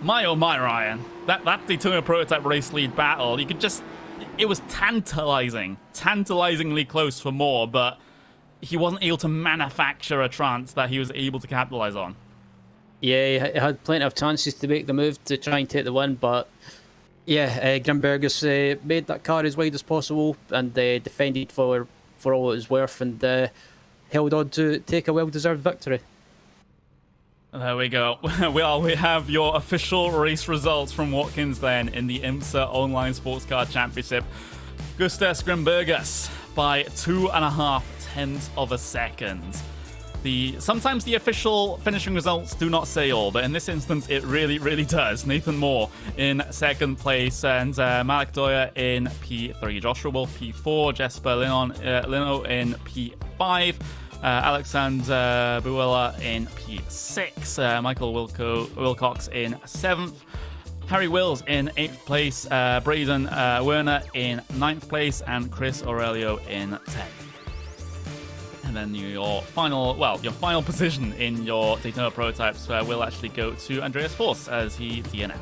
my oh my, Ryan, that Daytona Prototype race lead battle, it was tantalizingly close for Moore, but he wasn't able to manufacture a chance that he was able to capitalize on. Yeah, he had plenty of chances to make the move to try and take the win, but yeah, Grimbergus made that car as wide as possible and defended for all it was worth, and held on to take a well-deserved victory. There we go. Well, we have your official race results from Watkins Glen in the IMSA Online Sports Car Championship. Gustav Grimbergus by 2.5 tenths of a second. Sometimes the official finishing results do not say all, but in this instance, it really does. Nathan Moore in 2nd place, and Malik Doyer in P3. Joshua Wolf P4, Jesper Lino in P5, Alexander Buella in P6, Michael Wilcox in 7th, Harry Wills in 8th place, Braden Werner in 9th place, and Chris Aurelio in 10th. And then your final position in your Daytona Prototypes will actually go to Andreas Forss as he DNF.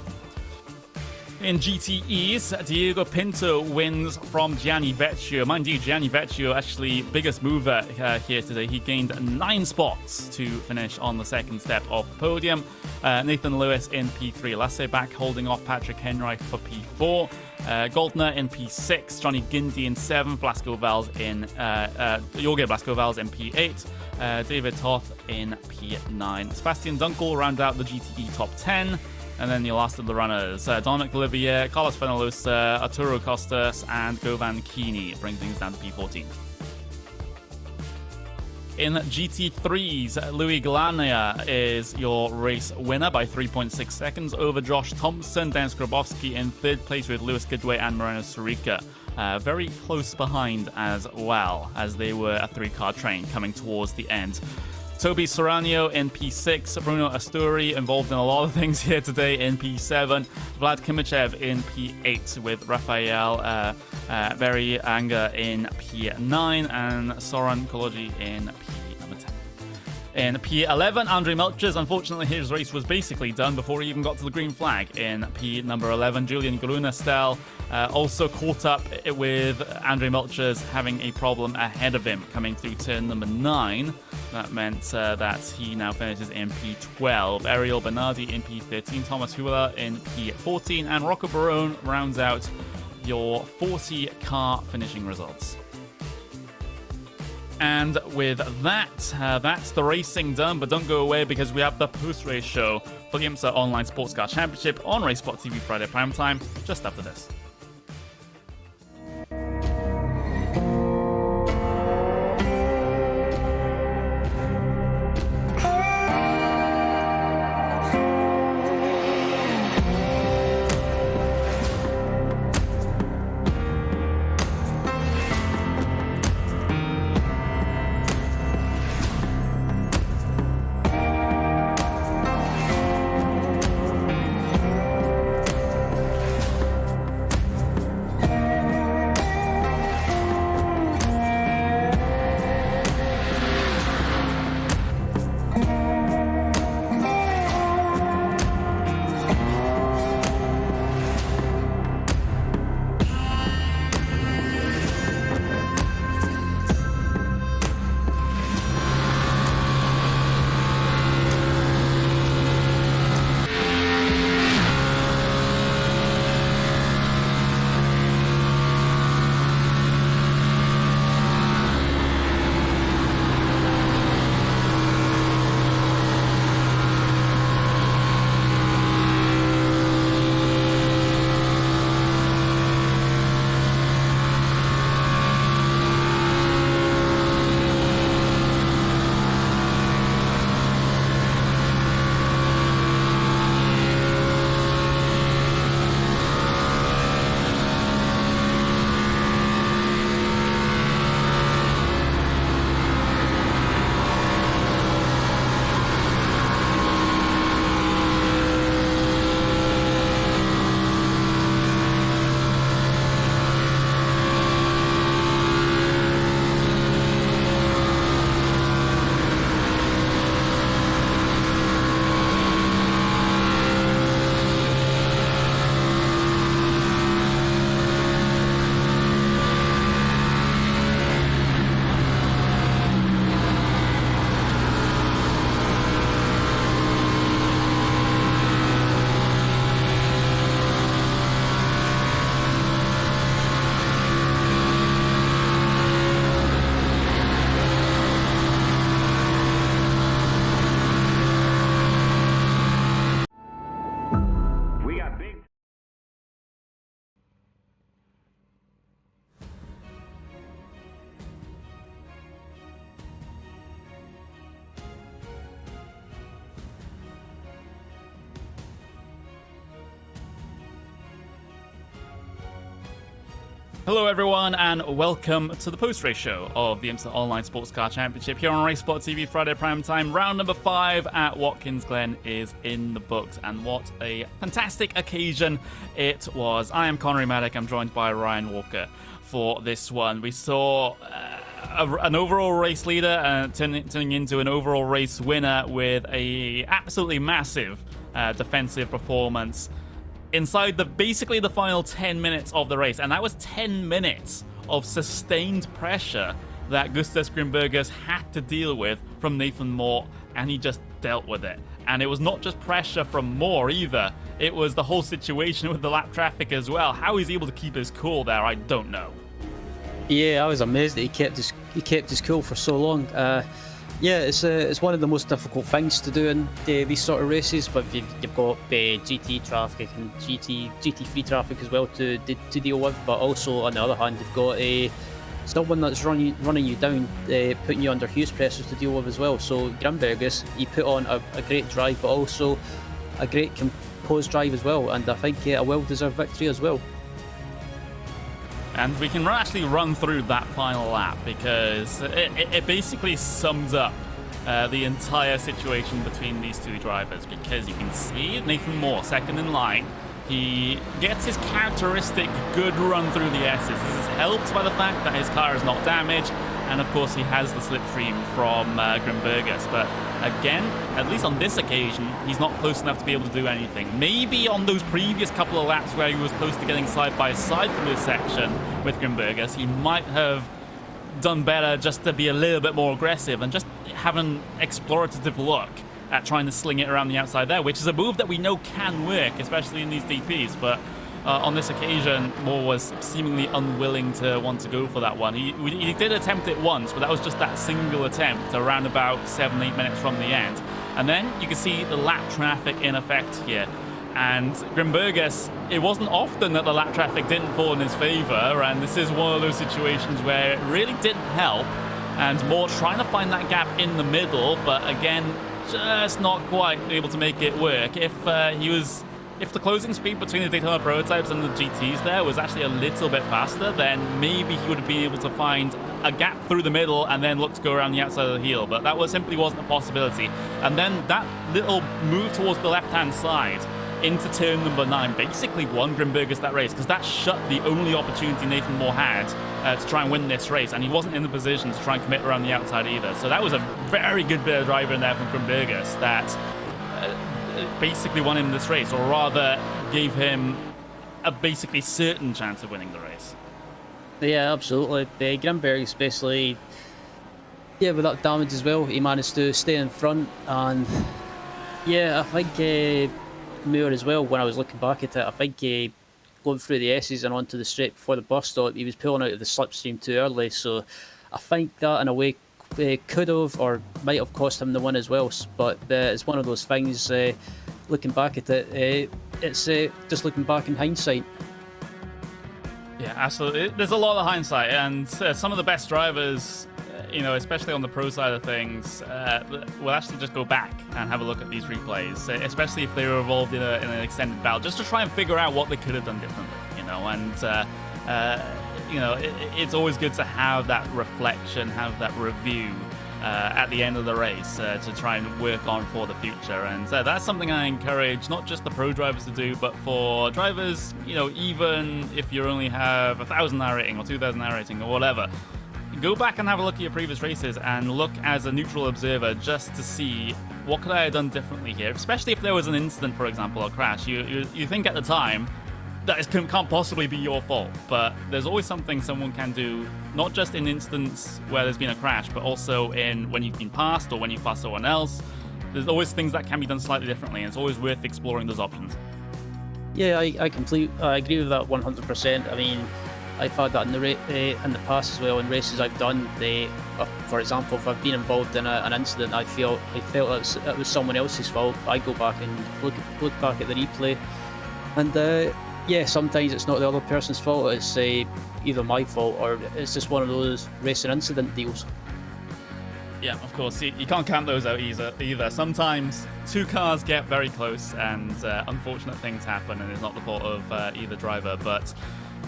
In GTEs, Diego Pinto wins from Gianni Vecchio. Mind you, Gianni Vecchio actually biggest mover here today. He gained 9 spots to finish on the second step of the podium. Nathan Lewis in P3. Lasse back holding off Patrick Henry for P4. Goldner in P6. Johnny Gindy in 7th. Jorge Blasco Vals in P8. David Toth in P9. Sebastian Dunkel round out the GTE top 10. And then the last of the runners, Dominic Olivier, Carlos Fenalosa, Arturo Costas, and Govan Keeney bring things down to P14. In GT3s, Louis Galania is your race winner by 3.6 seconds over Josh Thompson. Dan Skrabowski in 3rd place with Lewis Goodway and Moreno Sorica. Very close behind as well, as they were a 3-car train coming towards the end. Toby Serrano in P6, Bruno Asturi involved in a lot of things here today in P7, Vlad Kimichev in P8 with Rafael Berry Anga in P9 and Soran Koloji in P number 10. In P11, Andre Melchers, unfortunately his race was basically done before he even got to the green flag. In P number 11, Julian Grunastel also caught up with Andre Melchers having a problem ahead of him coming through turn number 9. That meant that he now finishes in P12. Ariel Bernardi in P13, Thomas Hula in P14, and Rocco Barone rounds out your 40-car finishing results. And with that, that's the racing done, but don't go away because we have the post-race show for the IMSA Online Sports Car Championship on Racesport TV Friday prime time, just after this. Hello everyone and welcome to the post-race show of the IMSA Online Sports Car Championship here on Racesport TV Friday prime time. Round number 5 at Watkins Glen is in the books, and what a fantastic occasion it was. I am Connery Maddock. I'm joined by Ryan Walker for this one. We saw an overall race leader turning into an overall race winner with a absolutely massive defensive performance. inside basically the final 10 minutes of the race. And that was 10 minutes of sustained pressure that Gustav Grimbergers had to deal with from Nathan Moore, and he just dealt with it. And it was not just pressure from Moore either. It was the whole situation with the lap traffic as well. How he's able to keep his cool there, I don't know. Yeah, I was amazed that he kept his cool for so long. Yeah, it's one of the most difficult things to do in these sort of races. But you've got GT traffic and GT3 traffic as well to deal with. But also on the other hand, you've got someone that's running you down, putting you under huge pressures to deal with as well. So Grimbergers, he put on a great drive, but also a great composed drive as well. And I think a well-deserved victory as well. And we can actually run through that final lap because it basically sums up the entire situation between these two drivers, because you can see Nathan Moore second in line. He gets his characteristic good run through the S's. This is helped by the fact that his car is not damaged, and of course he has the slipstream from Grimbergers. But again, at least on this occasion, he's not close enough to be able to do anything. Maybe on those previous couple of laps where he was close to getting side by side from this section with Grimbergers, he might have done better just to be a little bit more aggressive and just have an explorative look at trying to sling it around the outside there, which is a move that we know can work, especially in these DPs. But on this occasion, Moore was seemingly unwilling to want to go for that one. He did attempt it once, but that was just that single attempt around about 7-8 minutes from the end. And then you can see the lap traffic in effect here. And Grimbergers, it wasn't often that the lap traffic didn't fall in his favor, and this is one of those situations where it really didn't help. And Moore trying to find that gap in the middle, but again, just not quite able to make it work. If the closing speed between the Daytona Prototypes and the GTs there was actually a little bit faster, then maybe he would have been able to find a gap through the middle and then look to go around the outside of the heel. But that simply wasn't a possibility. And then that little move towards the left-hand side into turn number 9 basically won Grimbergers that race, because that shut the only opportunity Nathan Moore had to try and win this race, and he wasn't in the position to try and commit around the outside either. So that was a very good bit of driving there from Grimbergers that basically won him this race, or rather gave him a basically certain chance of winning the race. Yeah, absolutely. Grimbergers basically, with that damage as well, he managed to stay in front. And yeah, I think Moore as well, when I was looking back at it, I think going through the S's and onto the straight before the bus stop, he was pulling out of the slipstream too early. So I think that in a way could have or might have cost him the win as well. But it's one of those things, looking back at it, it's just looking back in hindsight. Yeah, absolutely. There's a lot of hindsight, and some of the best drivers, especially on the pro side of things, will actually just go back and have a look at these replays, especially if they were involved in an extended battle, just to try and figure out what they could have done differently, it's always good to have that reflection, have that review at the end of the race to try and work on for the future. And that's something I encourage not just the pro drivers to do, but for drivers, even if you only have 1,000 hour rating or 2,000 hour rating or whatever, go back and have a look at your previous races and look as a neutral observer just to see what could I have done differently here, especially if there was an incident, for example, or crash. You think at the time that it can't possibly be your fault, but there's always something someone can do, not just in instances where there's been a crash, but also in when you've been passed or when you've passed someone else. There's always things that can be done slightly differently, and it's always worth exploring those options. Yeah, I agree with that 100%. I mean, I've had that in the past as well in races I've done. For example, if I've been involved in an incident, I felt it was someone else's fault. I go back and look back at the replay, and sometimes it's not the other person's fault. It's either my fault or it's just one of those racing incident deals. Yeah, of course, you can't count those out either. Sometimes two cars get very close and unfortunate things happen, and it's not the fault of either driver. But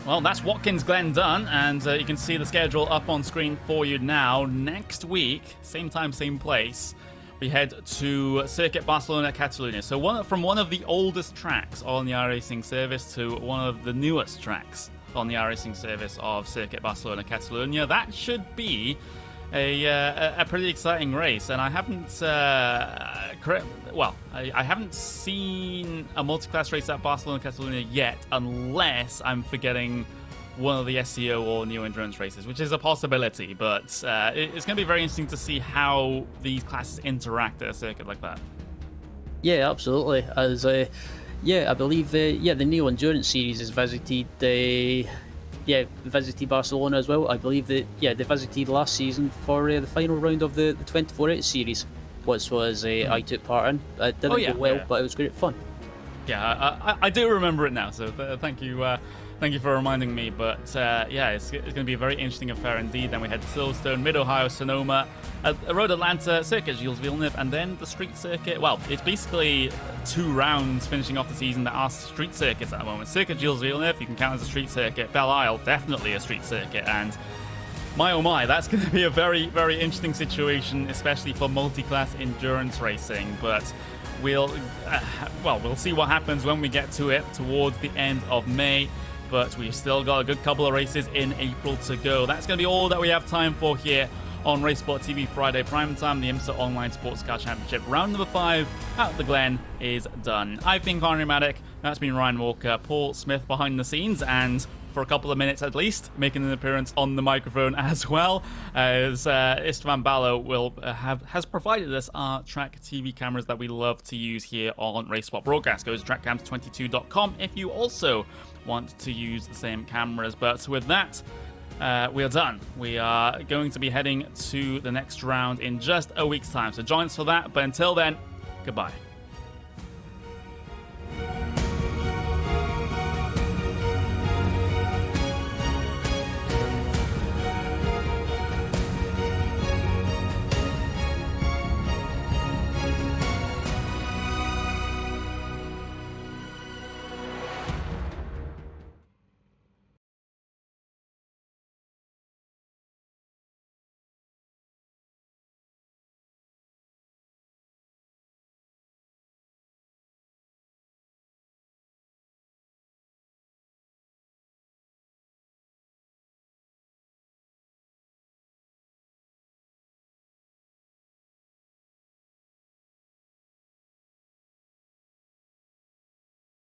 well, that's Watkins Glen done, and you can see the schedule up on screen for you now. Next week, same time, same place, we head to Circuit Barcelona Catalunya. So from one of the oldest tracks on the iRacing service to one of the newest tracks on the iRacing service of Circuit Barcelona Catalunya. That should be a pretty exciting race, and I haven't I haven't seen a multi-class race at Barcelona Catalunya yet, unless I'm forgetting one of the SEO or Neo Endurance races, which is a possibility. But it's going to be very interesting to see how these classes interact at a circuit like that. Yeah, absolutely. As I believe the Neo Endurance series has visited visited Barcelona as well. I believe that they visited last season for the final round of the 24/8 series, which was I took part in. It didn't go well, but it was great fun. Yeah, I do remember it now. So thank you. Thank you for reminding me, but it's going to be a very interesting affair indeed. Then we head to Silverstone, Mid-Ohio, Sonoma, Road Atlanta, Circuit Gilles Villeneuve, and then the street circuit. Well, it's basically 2 rounds finishing off the season that are street circuits at the moment. Circuit Gilles Villeneuve, you can count as a street circuit. Belle Isle, definitely a street circuit, and my oh my, that's going to be a very, very interesting situation, especially for multi-class endurance racing. But we'll see what happens when we get to it towards the end of May. But we've still got a good couple of races in April to go. That's going to be all that we have time for here on Race Sport TV Friday Prime Time. The IMSA Online Sportscar Championship round number 5 at the Glen is done. I've been Connery Maddock. That's been Ryan Walker, Paul Smith behind the scenes, and for a couple of minutes at least, making an appearance on the microphone as well, as Istvan Ballo has provided us our track TV cameras that we love to use here on Race Sport Broadcast. Go to trackcams22.com if you also want to use the same cameras. But with that, we are done. We are going to be heading to the next round in just a week's time, so join us for that. But until then, goodbye.